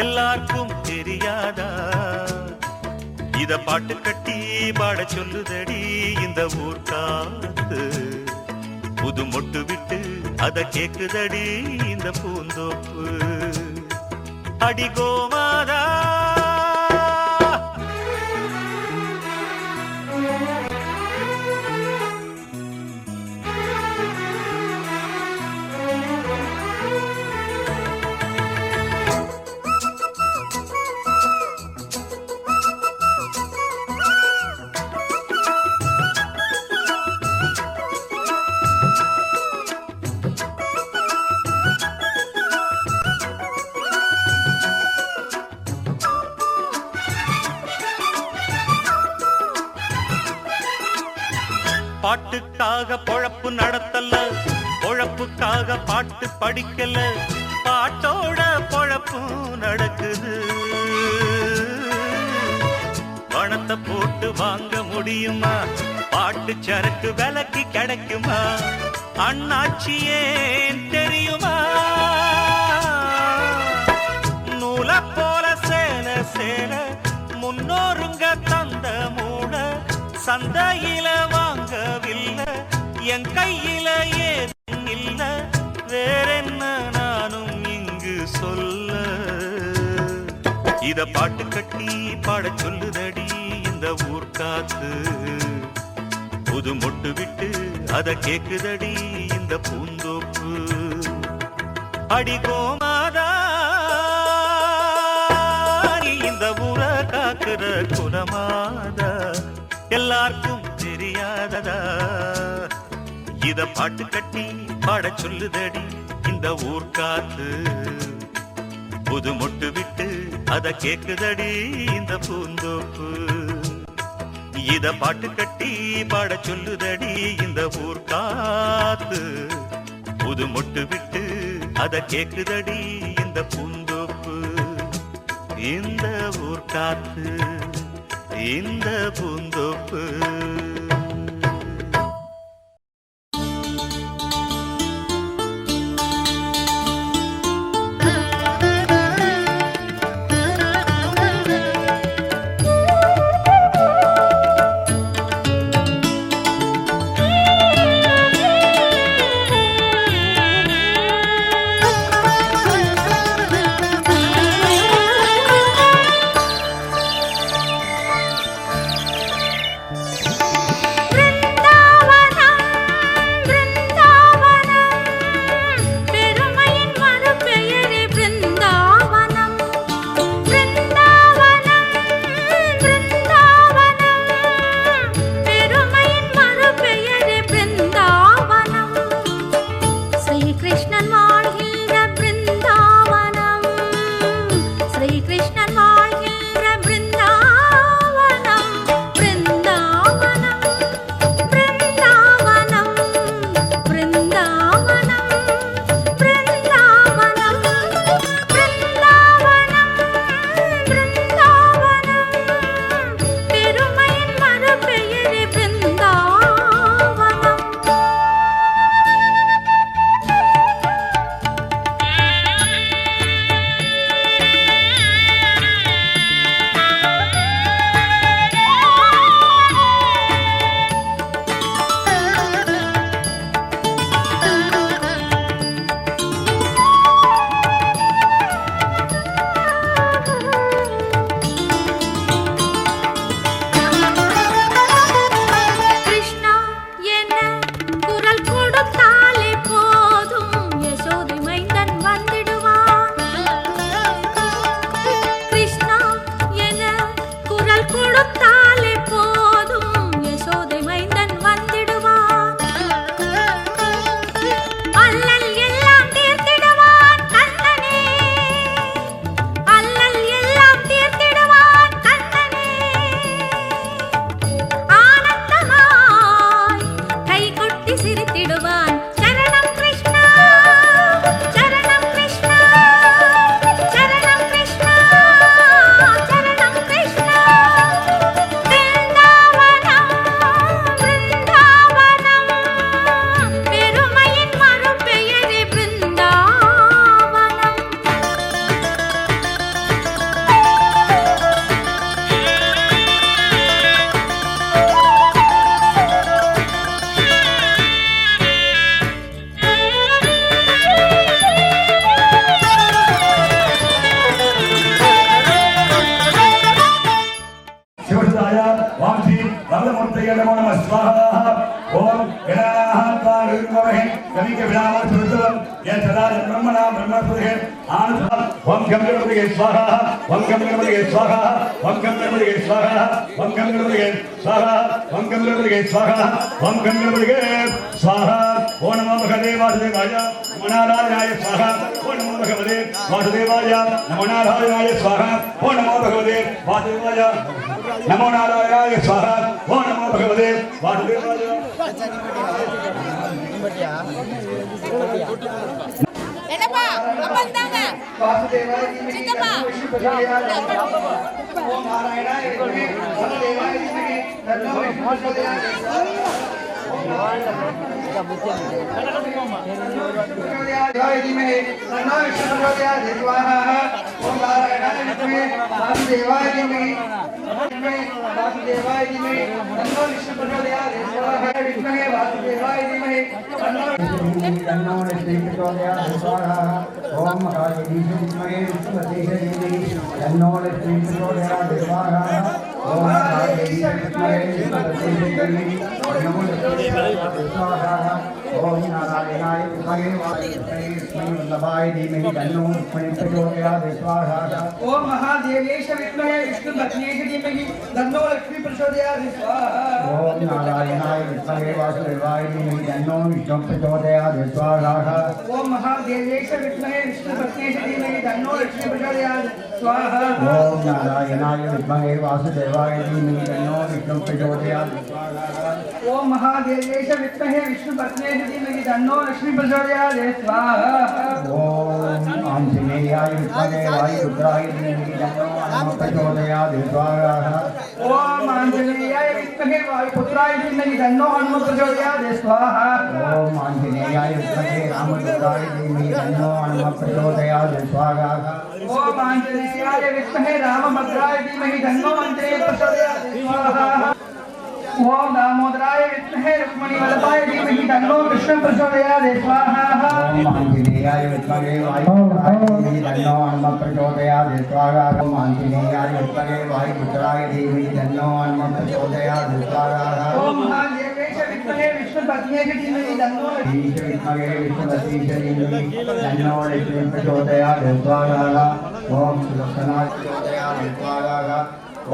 எல்லாருக்கும் தெரியாதா? இத பாட்டு கட்டி பாட சொல்லுதடி இந்த ஊர் காத்து, புது மொட்டு விட்டு அத கேக்குதடி இந்த பூந்தோப்பு. அடி கோமாதா பாட்டுக்காக பொழப்பு நடத்தல, பொழப்புக்காக பாட்டு படிக்கல, பாட்டோட பொழப்பு நடக்குது. பணத்தை போட்டு வாங்க முடியுமா, பாட்டு சரக்கு விலைக்கு கிடைக்குமா, அண்ணாச்சி ஏன் தெரியுமா? நூல போல சேல சேல முன்னோருங்க தந்த மூட, சந்தையில வாங்கவில்லை, என் கையில ஏதும் இல்ல, வேறென்ன நானும் இங்கு சொல்ல. இத பாட்டு கட்டி பாட சொல்லுதடி இந்த ஊர் காத்து, புது மொட்டு விட்டு அத கேக்குதடி இந்த பூந்தோப்பு. அடி கோமாதா இந்த ஊரை காக்குற குலமாதா, எல்லாருக்கும் தெரியாததா? இத பாட்டு கட்டி பாட சொல்லுதடி இந்த ஊர் காத்து, புது மொட்டு விட்டு அத கேக்குதடி இந்த பூந்தோப்பு. இத பாட்டு கட்டி பாட சொல்லுதடி இந்த ஊர் காத்து, புது மொட்டு விட்டு அத கேக்குதடி இந்த பூந்தோப்பு. இந்த ஊர் காத்து, இந்த பூந்தோப்பு. नमो नमः स्वाहा ओम गणाः ऋग्वहे कविक विरामः सुरतवं यथा ब्रह्मणा ब्रह्मस्पतिः आनंद ओम गंगणपतिगे स्वाहा ओम गंगणपतिगे स्वाहा ओम गंगणपतिगे स्वाहा ओम गंगणपतिगे स्वाहा ओम गंगणपतिगे स्वाहा ओम गंगणपतिगे स्वाहा ओम नमो भगवते वासुदेवाय नमो नारायणाय स्वाहा ओम नमो भगवते वासुदेवाय नमो नारायणाय स्वाहा ओम नमो भगवते वासुदेवाय नमो नारायणाय स्वाहा ओम नमो भगवते वासुदेवाय என்னப்பா அப்பா இந்தாங்க சித்தப்பா ஓம் நாராயணாய வித்மஹே வாசுதேவாய தீமஹி தன்னோ விஷ்ணு प्रचोदयात् स्वाहा ओम नारायणाय विद्महे वासुदेवाय धीमहि वासुदेवाय धीमहि तन्नो विष्णु प्रचोदयात् स्वाहा विद्महे वासुदेवाय धीमहि तन्नो विष्णु प्रचोदयात् स्वाहा ओम महादेवीश विद्महे विष्णुपतेश धीमहि तन्नो विष्णु प्रचोदयात् स्वाहा ओम महादेवीश विद्महे विष्णुपतेश धीमहि तन्नो विष्णु स्वाहा ओम नारायणाय विद्महे वासुदेवाय धीमहि तन्नो विष्णु प्रचोदयात् स्वाहा ओम महादेवेश विद्महे विष्णुपत्नीश धीमहि तन्नो लक्ष्मी प्रचोदयात् स्वाहा ओम नारायणाय विद्महे वासुदेवाय धीमहि तन्नो विष्णु प्रचोदयात् स्वाहा ओम महादेवेश विद्महे विष्णुपत्नीश धीमहि तन्नो लक्ष्मी प्रचोदयात् स्वाहा ओम नारायणाय विद्महे वासुदेवाय धीमहि तन्नो विष्णु प्रचोदयात् स्वाहा ओम महादेवेश विद्महे विष्णुपत्नीश धीमहि तन्नो लक्ष्मी प्रचोदयात् स्वाहा ओम आंजनेयाय विद्महे वायुपुत्राय धीमहि तन्नो हनुमत् प्रचोदयात् स्वाहा ओम आंजनेयाय विद्महे वायुपुत्राय धीमहि तन्नो हनुमत् प्रचोदयात् स्वाहा ओम आंजनेयाय विद्महे रामपुत्राय धीमहि तन्नो हनुमत् प्रचोदयात् स्वाहा ओम आंजनेयाय विद्महे रामभद्राय धीमहि तन्नो आंजनेय प्रचोदयात् स्वाहा ओम दामोदराय विद्महे रुक्मिणी वल्लभाय धीमहि तन्नो कृष्ण प्रचोदयात् स्वाहा ओम आंजनेयाय विद्महे वायुपुत्राय धीमहि तन्नो हनुमत् प्रचोदयात् स्वाहा ओम आंजनेयाय विद्महे वायुपुत्राय धीमहि तन्नो हनुमत् प्रचोदयात् स्वाहा ओम महादेवेश विद्महे विष्णुपत्नीश धीमहि तन्नो विद्महे विष्णुपत्नीश धीमहि तन्नो लक्ष्मी प्रचोदयात् स्वाहा ओम सुदर्शनाय प्रचोदयात् स्वाहा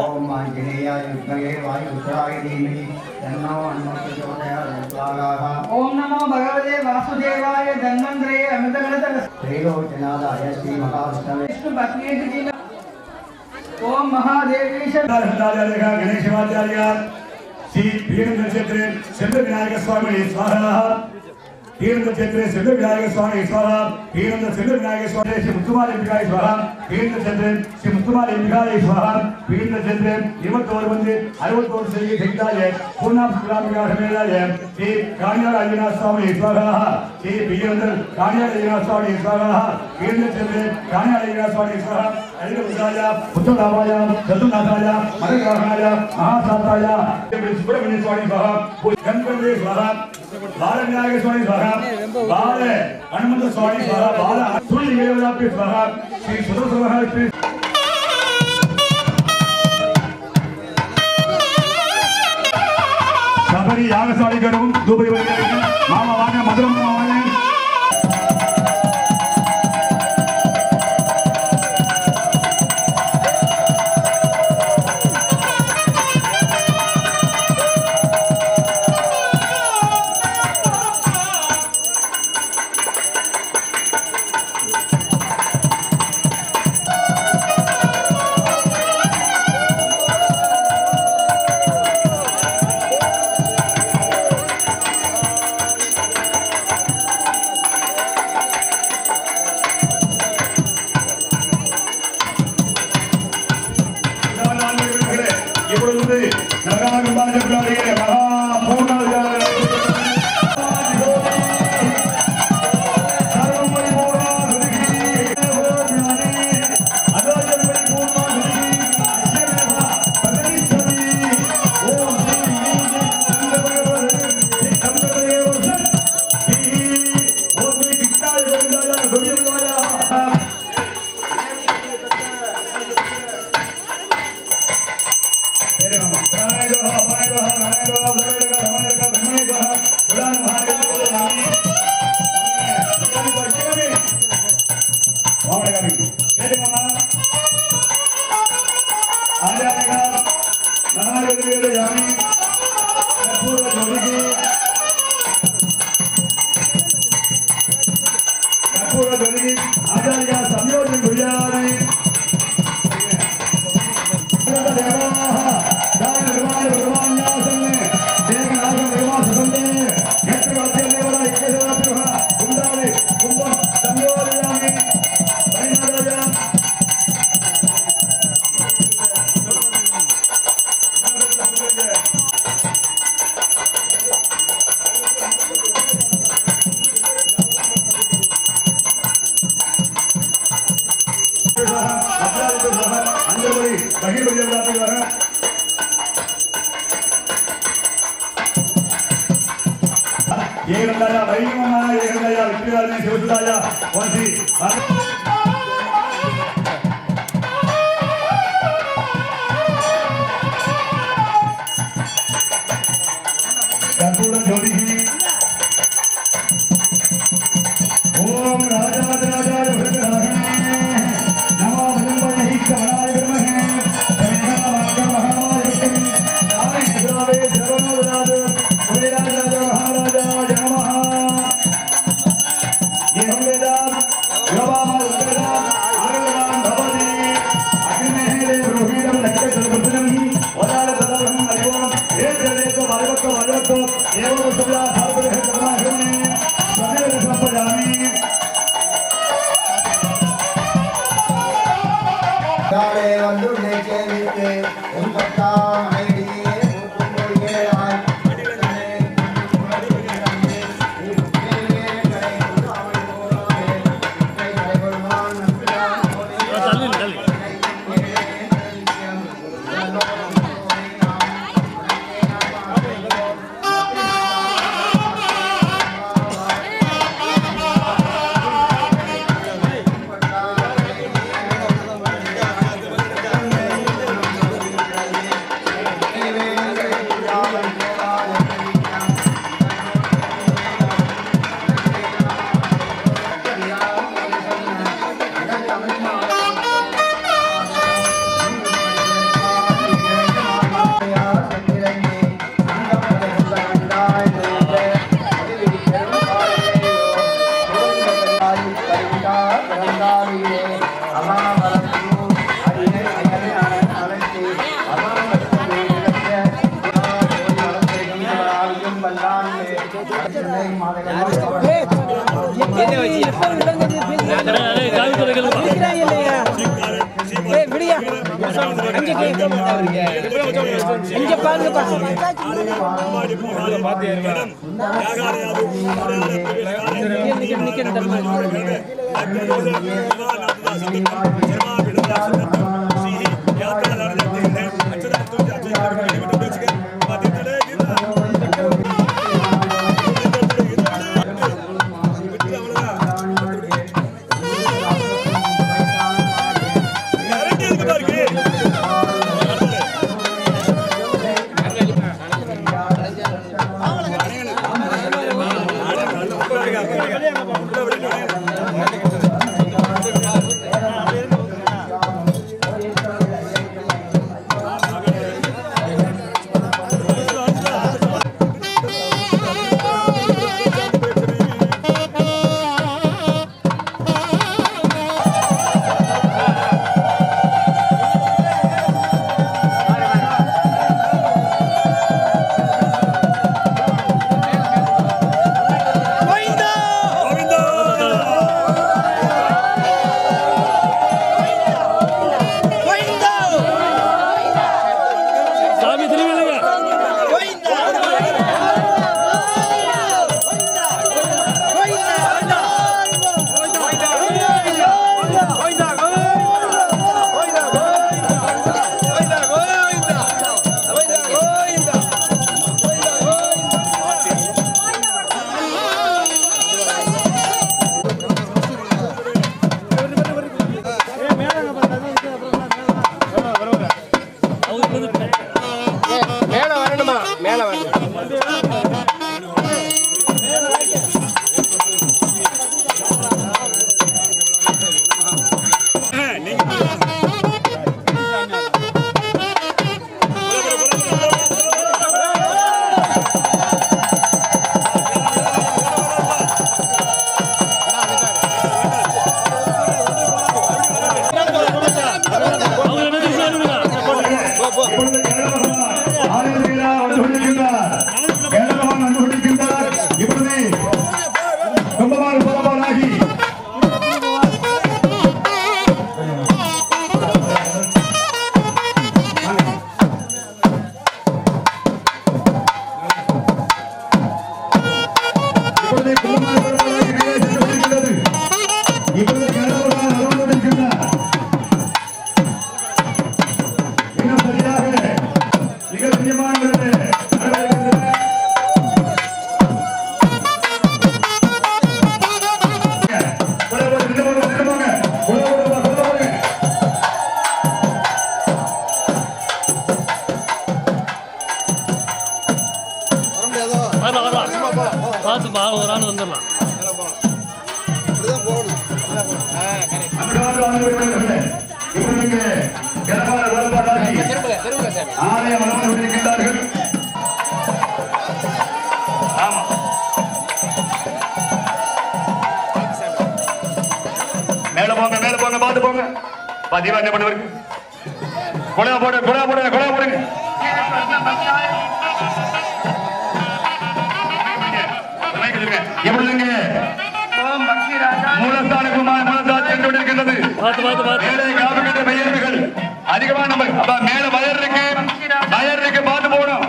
ओम आंजनेयाय विद्महे वायुपुत्राय धीमहि तन्नो हनुमत् प्रचोदयात् स्वाहा ओम नमो भगवते वासुदेवाय धन्वन्तरे अमृतकलश त्रैलोक्यनाथाय श्री महाविष्णवे विष्णुपत्नीश धीमहि ओम महादेवेश गणेशवाचार्य श्री वीरेंद्र क्षेत्रे सिद्ध विनायक स्वामी स्वाहा वीरेंद्र क्षेत्रे सिद्ध विनायक स्वामी स्वाहा वीरेंद्र सिद्ध विनायक स्वामी श्री मुत्तुमारी विनायक स्वाहा वीरेंद्र क्षेत्रे श्री मुत्तुमारी विनायक स्वाहा वीरेंद्र क्षेत्रे 21 मंदिर 61 से ठेकेदार पूर्णाम ग्राम विकास मेलाय श्री कान्या राजनाथ स्वामी स्वाहा श्री वीरेंद्र कान्या राजनाथ स्वामी स्वाहा वीरेंद्र क्षेत्रे कान्या राजनाथ स्वामी स्वाहा अनिरुद्धाय उत्तरावाय चतुर्नाथाय मणिग्रहाय महासाताय सुब्रह्मण्य स्वामी स्वाहा गणपति स्वाहा बालविनायक स्वामी स्वाहा बाल हनुमंत स्वामी स्वाहा बाल तुल्य देवतापि स्वाहा श्री सुदर्शन श्री शबरी यागशाली गणम दुबई मामा वागे मधुरम वागे கேட்டுக்கோமா ஆச்சாரியார் மகாராஜ யாமி கற்பூர ஜோதிக்கு கற்பூர ஜோதிக்கு ஆச்சாரியா சம்யோஜன குருயாமி ஏகந்தாயா வைகமா ஏகந்தாயா விக்ராஜி சிவசுதாயா வாசி கற்பூர ஜோதிகி ஓம் ராஜாதிராஜாய பிரகடாய நமோ பிரம்மணி கமலாய பிரம்மணே பிரம்மணாய மகாமாய ஆய தேவாவே தேவனோதாது உதயராஜ மகாராஜாய நமः ஏவம் வேதாம் யோபாம உத்தரதாம் ஆயுர்வான் பவதி அக்னிமேலே ரோஹிதம் லக்ஷ்மணம் வதால ததாரம் அறிவோம் ஏதேதோ வாயவத்தோ வாயவத்தோ ஏவம் சுப்யா சார்பதே கர்மாஹிமே சமேத சம்பஜாமி தாளே வந்து நேச்சேவிக்கு உன்பத்தாம் ஐடியே மூக்குமொழியாய் தள்ளி தள்ளி Gracias. போங்க பதிவா என்ன பண்ணுவாரு கொலை போடுங்க எப்படிங்க மூலஸ்தான மூலஸ்தான் சென்று கொண்டிருக்கின்றது காப்புக்கிட்ட மையர்கள் அதிகமா நம்ம மேல வயர் இருக்கு பார்த்து போகணும்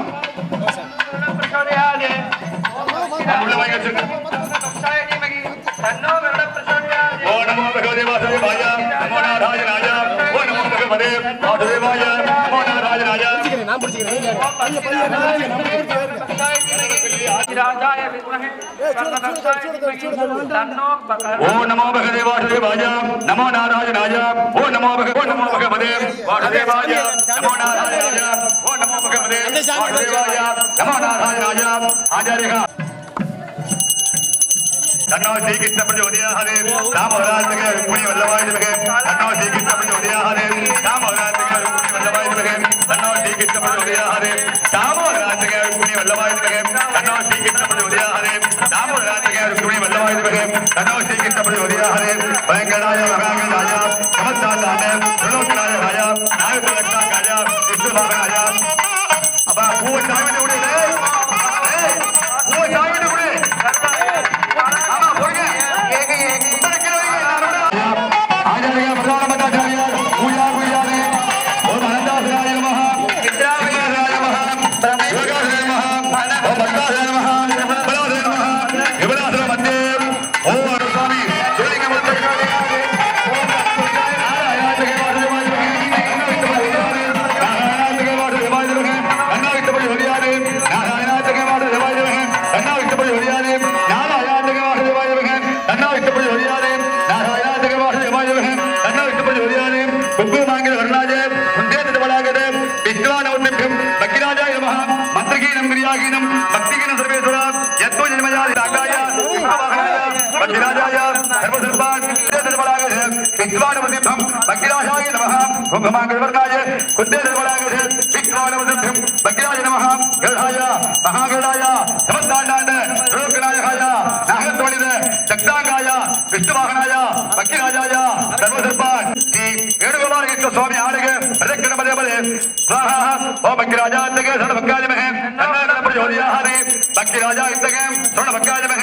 உள்ள வாங்கி வச்சிருக்க ஓ நமோ பகவதே வாசுதேவாய நமோ நாராயணாய ஓ நமோ பகவதே வாசுதேவாய நமோ நாராயணாய ஓ நமோ பகவதே வாசுதேவாய நமோ நாராயணாய ஓ நமோ பகவதே வாசுதேவாய நமோ நாராயணாய ஓ நமோ பகவதே வாசுதேவாய நமோ நாராயணாய ஆச்சாரியः तन्नो श्री कृष्ण प्रचोदयात् रामवरात्मके रुक्मिणी वल्लभाय तन्नो श्री कृष्ण प्रचोदयात् रामवरात्मके रुक्मिणी वल्लभाय तन्नो श्री कृष्ण प्रचोदयात् रामवरात्मके रुक्मिणी वल्लभाय तन्नो श्री कृष्ण प्रचोदयात् रामवरात्मके रुक्मिणी वल्लभाय तन्नो श्री कृष्ण प्रचोदयात् भयंकराय महागणाय नमस्ताय त्रिलोकनाय राय नागरक्षकाय विष्णुभागाय अब वो चावल उड़े वो चावल उड़े स्वामी आगे बक्की राजा बक्की राजा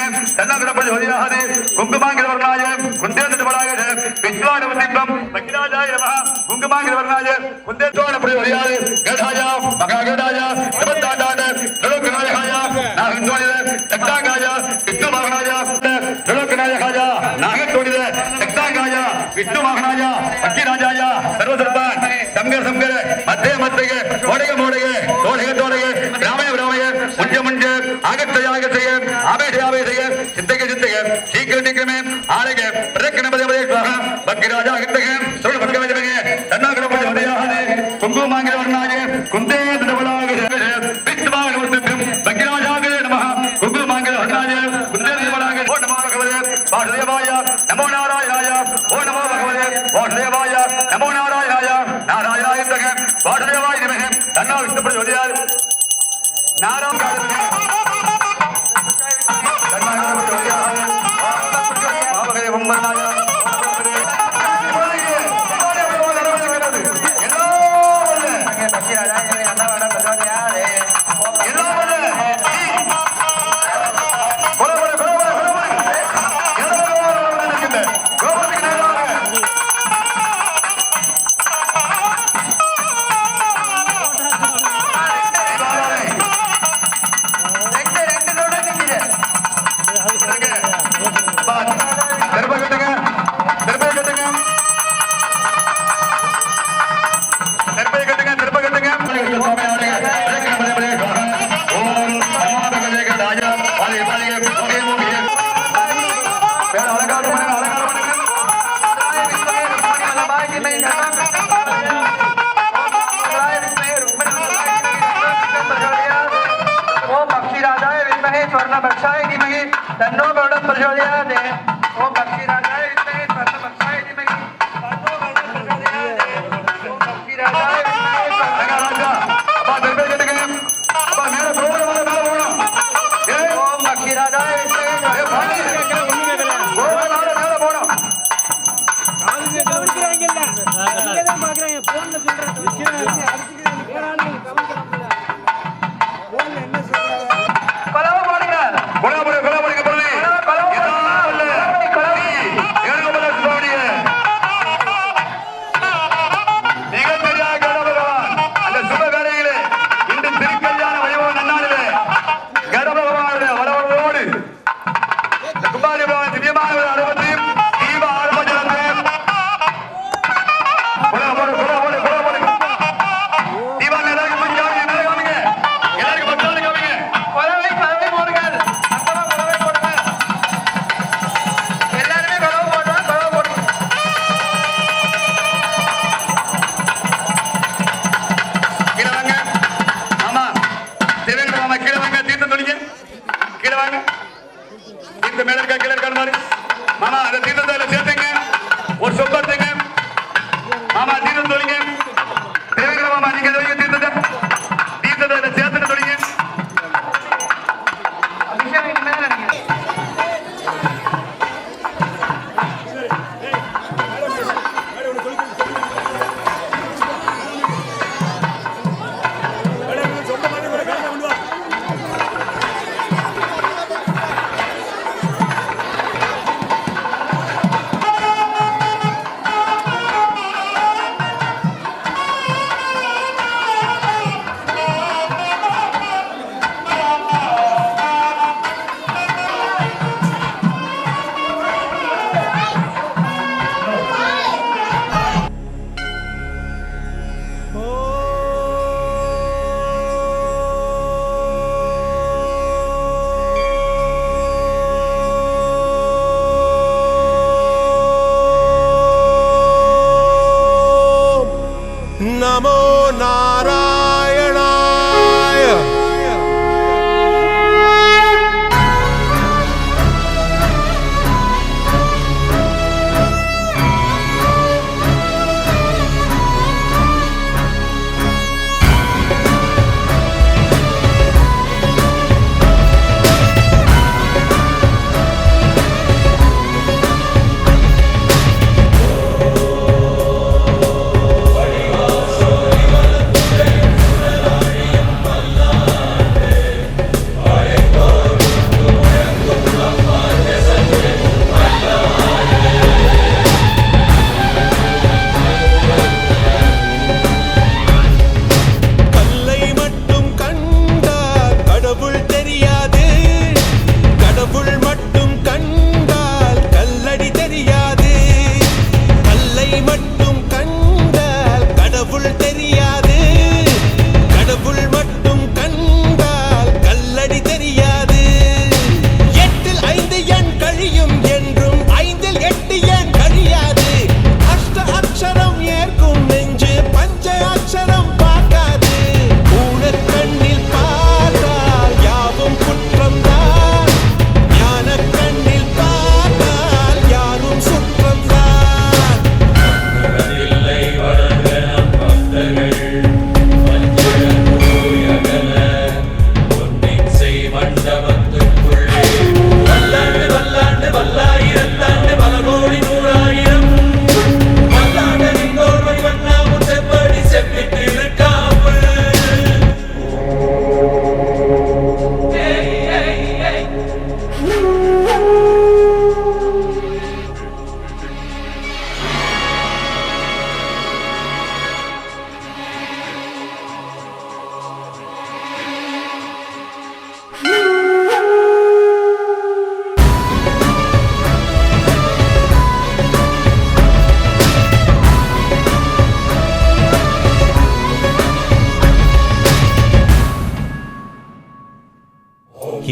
कुंकुमांगिवर्णाय कुंदेन्द्रवराय विश्वानवदीपम बक्कीराजाय नमः कुंकुमांगिवर्णाय कुंदेन्द्रवराय गढ़ाय महागढ़ाय नमस्तादान त्रिलोकनायकाय नागतोडिद तक्तागाय विष्णुवाहनाय त्रिलोकनायकाय नागतोडिद तक्तागाय विष्णुवाहनाय बक्कीराजाय सर्वसर्वान् संगर संगर मध्य मध्यगे ओडगे मोडगे तोडगे तोडगे ग्रामय ग्रामय मुंजे मुंजे आगत्य आगत्य आवेश आवेशगे चित्तगे चित्तगे शीघ्र शीघ्रमे आलगे प्रदक्षिण पदे पदे स्वाहा बक्कीराजा आगत्य सर्व भक्तवजगे तन्नागरपदे उदयाहने कुंकुमांगिवर्णाय कुंदेन्द्रवराय विष्णुवाहनवदीपम बक्कीराजाय नमः कुंकुमांगिवर्णाय कुंदेन्द्रवराय ओ नमो भगवते वासुदेवाय नमो नारायणाय ओ नमो भगवते वासुदेवाय नमो नारायणाय नारायणाय तगे वासुदेवाय नमः तन्नो विष्णु प्रचोदयात् नारायणाय तन्नो गौड़म प्रचोदयात् ओम बक्कीराजाय विद्महे स्वर्णभक्षाय धीमहि तन्नो गौड़म प्रचोदयात् ओम बक्कीराजाय विद्महे राजा अब दरबार के गए अब मेरा प्रोग्राम वाला बोलो ओम बक्कीराजाय विद्महे बोलो बोलो काल में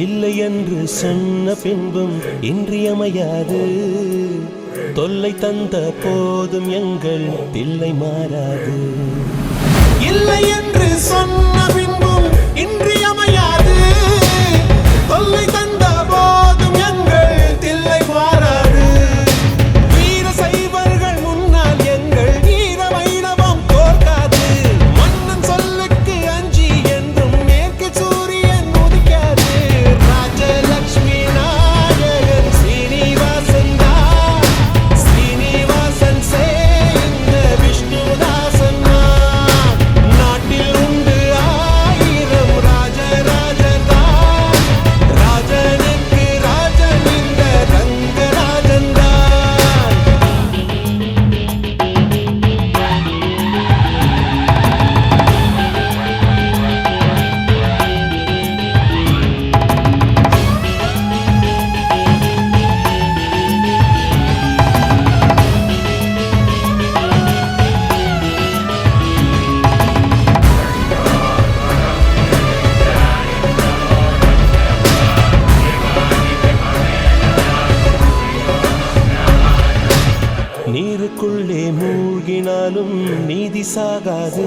இல்லை என்று சொன்ன பின்பும் இன்றியமையாது. தொல்லை தந்த போதும் எங்கள் தில்லை மாறாது. இல்லை என்று சொன்ன பின்பும் இன்றியமையாது. தொல்லை தந்த போதும் எங்கள் தில்லை மாறாது. வீர சைவர்கள் முன்னால் எங்கள் வீர வைணவம் தோற்காது. மன்னன் சொல்லுக்கு அஞ்சி என்றும் மேற்கு சூரியன் உதிக்காது. ராஜலட்சுமி நாயகன் ஸ்ரீனிவாசன் தான். ஸ்ரீனிவாசன் சேர்ந்த விஷ்ணுதாசன் தான். மூழ்கினாலும் நீதி சாகாது,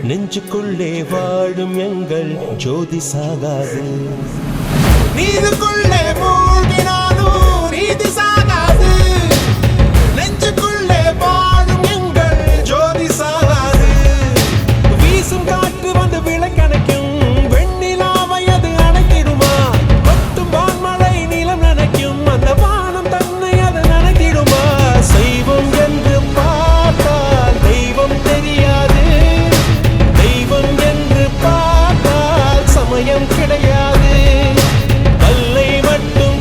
நெஞ்சுக்குள்ளே வாழும் எங்கள் ஜோதி சாகாது. நீருக்குள்ளே மூழ்கினாலும் நீதி சாகாது, நெஞ்சுக்குள்ளே வாழும் எங்கள் ஜோதி சாகாது. வீசும் காற்று வந்து விளக்கணைக்கும், வெண்ணிலாவை அது அணைத்திடுமா? கொட்டும் வான்மழை நிலம் நனைக்கும், அந்த வானம் தன்னை அது நனைத்திடுமா? செய்வோம் என்று பார்த்தால் தெய்வம் தெரியாது, தெய்வம் என்று பார்த்தால் சமயம் கிடையாது. கல்லை மட்டும்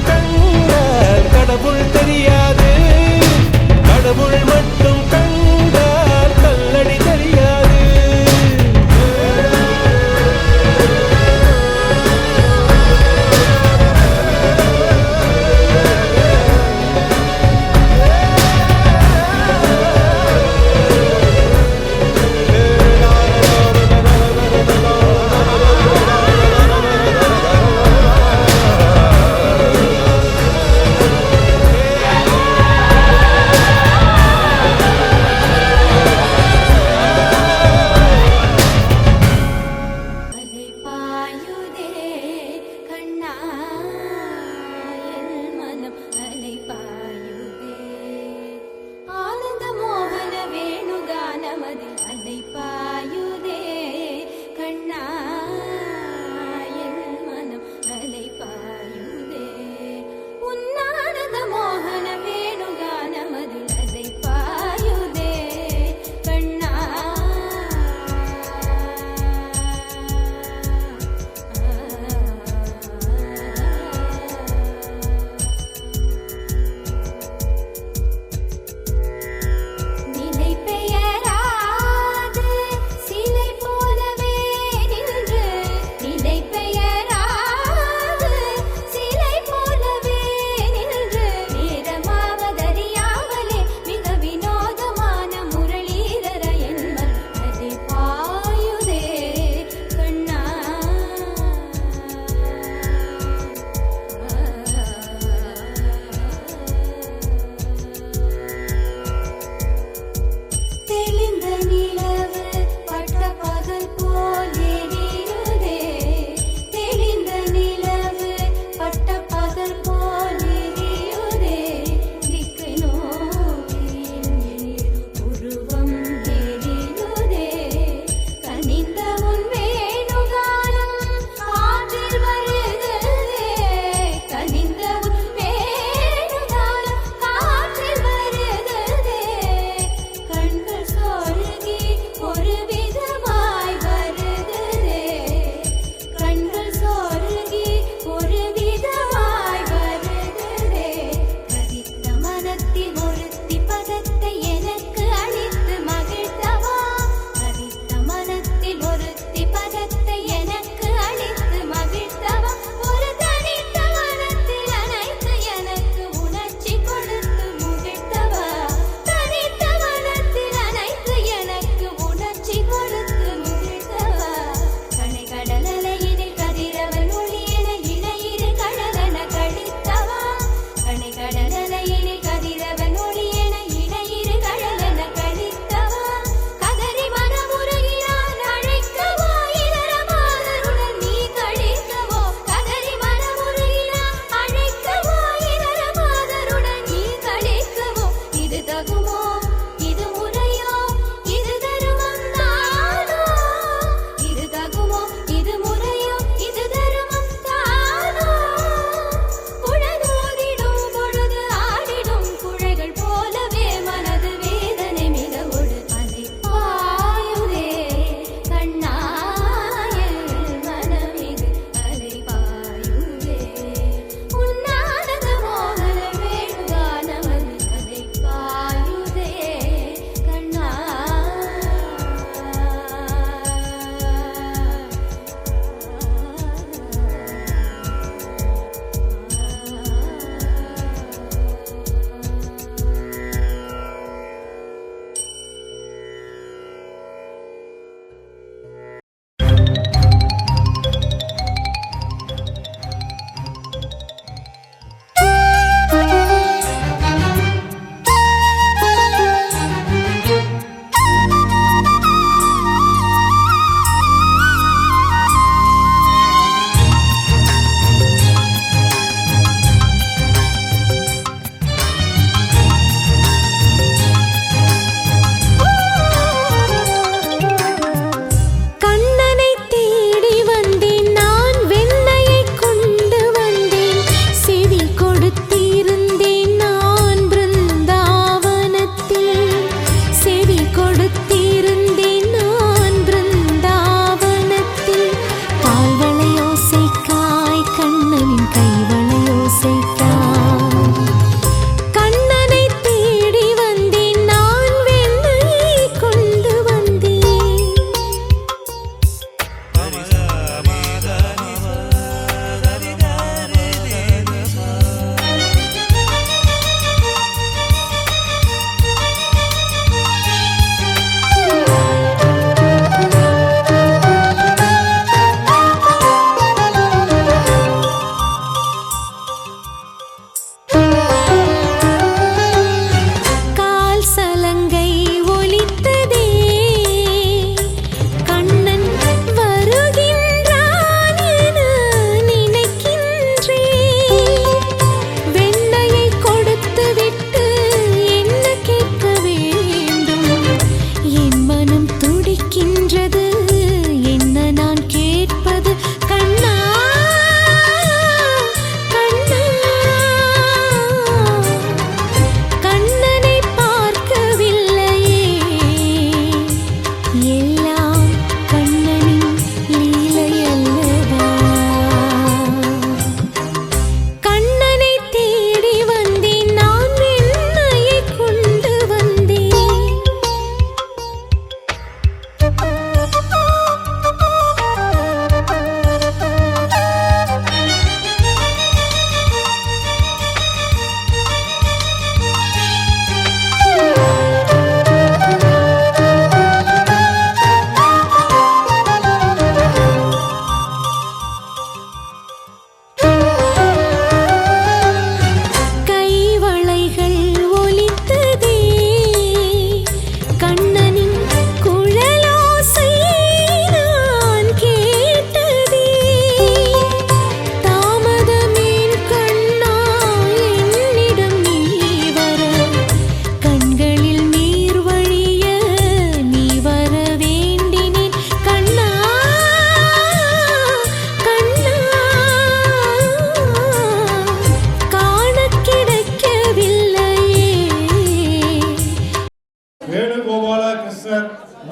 வேணுகோபால கிருஷ்ணர்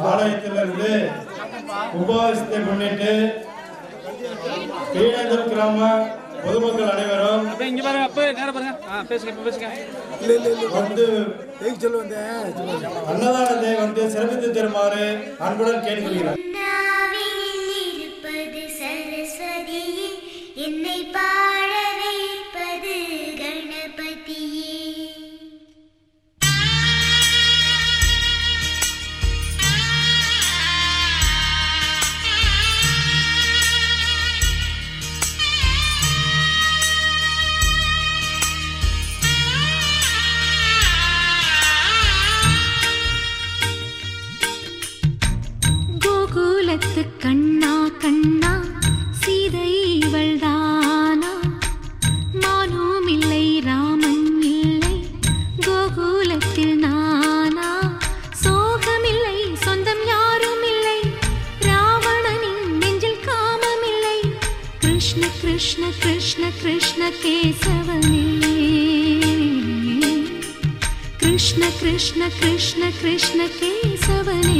ஆலயத்திலிருந்து உபவாசத்தை முன்னிட்டு கீழேந்தூர் கிராம பொதுமக்கள் அனைவரும் வந்து அன்னதானத்தை வந்து சிறப்பித்து தருமாறு அன்புடன் கேட்டுக்கொள்கிறேன். என்னை பாட வைப்பது கணபதியே. கோகுலத்து கண்ணா கண்ணா சீதை இவள்தானா? மானும் இல்லை ராமன் இல்லை கோகுலத்தில் நானா? சோகமில்லை சொந்தம் யாரும் இல்லை ராவணனின் நெஞ்சில் காமமில்லை. கிருஷ்ண கிருஷ்ண கிருஷ்ண கிருஷ்ண கேசவனே. கிருஷ்ண கிருஷ்ண கிருஷ்ண கிருஷ்ண கேசவனே.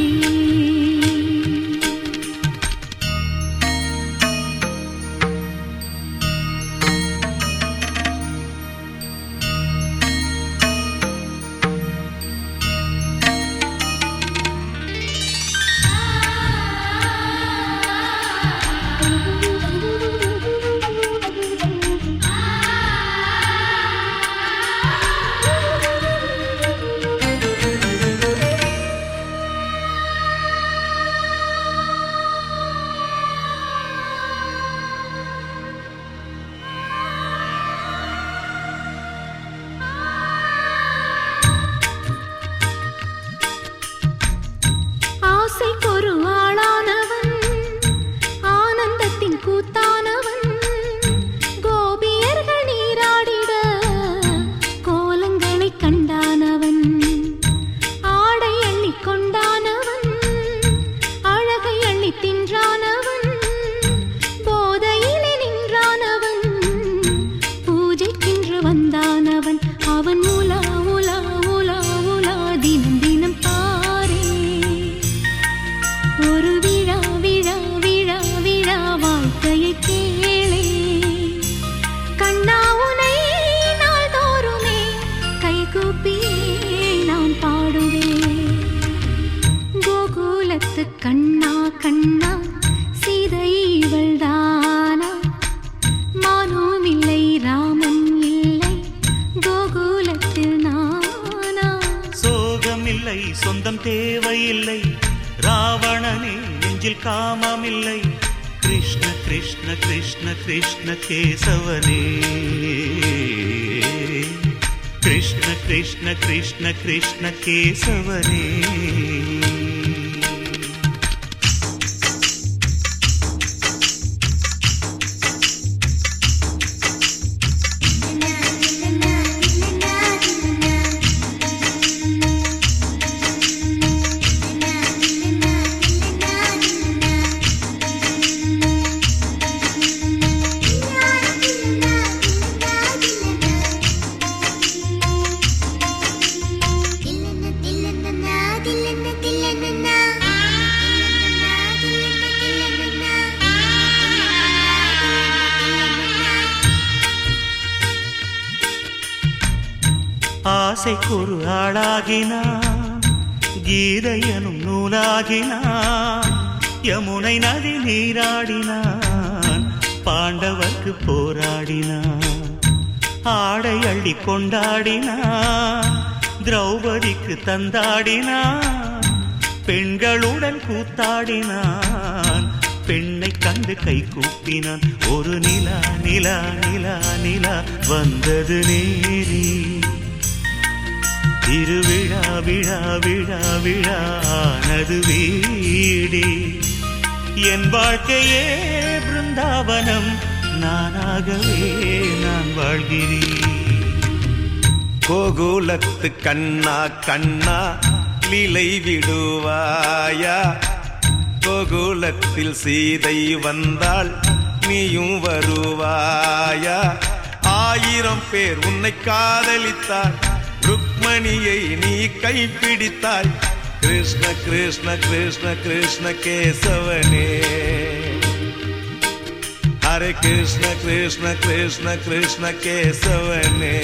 ஆசைக்கொரு ஆளானவன் ஆனந்தத்தின் கூத்தானவன் கோபியர்கள் நீராடிட கோலங்களை கண்டானவன். ஆடை அள்ளி கொண்டானவன் அழகை அள்ளி தின்றானவன் போதையிலே நின்றானவன் பூஜைக்கென்று வந்தானவன். அவன் உலா உலா உலா உலா தினம் தினம் பாரே ஒரு விழா விழா விழா விழா வாழ்க்கையை கேளே. கண்ணா உனை நாள்தோறுமே கைகூப்பியே நான் பாடுவேன். கோகுலத்து கண்ணா கண்ணா சீதை இவள்தானா? மானும் இல்லை ராமன் இல்லை கோகுலத்தில் நானா? சோகமில்லை சொந்தம் தேவையில்லை ராவணனே நெஞ்சில் காமமில்லை. கிருஷ்ண கிருஷ்ண கிருஷ்ண கிருஷ்ண கேசவனே. கிருஷ்ண கிருஷ்ண கிருஷ்ண கிருஷ்ண கேசவனே. ஆசைக்கொரு ஆளாகினான் கீதையனும் நூலாகினான். யமுனை நதி நீராடினான் பாண்டவர்க்கு போராடினான். ஆடை அள்ளி கொண்டாடினான் திரௌபதிக்கு தந்தாடினான். பெண்களுடன் கூத்தாடினான் பெண்ணை கண்டு கை கூப்பினான். ஒரு நிலா நிலா நிலா நிலா வந்தது நேரி திருவிழா விழா விழா விழானது வீடே. என் வாழ்க்கையே பிருந்தாவனம் நானாகவே நான் வாழ்கிறேன். கோகுலத்து கண்ணா கண்ணா லீலை விடுவாயா? கோகுலத்தில் சீதை வந்தாள் நீயும் வருவாயா? 1000 பேர் உன்னை காதலித்தார் ருக்மணியை நீ கைப்பிடித்தாய். கிருஷ்ண கிருஷ்ண கிருஷ்ண கிருஷ்ண கேசவனே ஹரே கிருஷ்ண கிருஷ்ண கிருஷ்ண கிருஷ்ண கேசவனே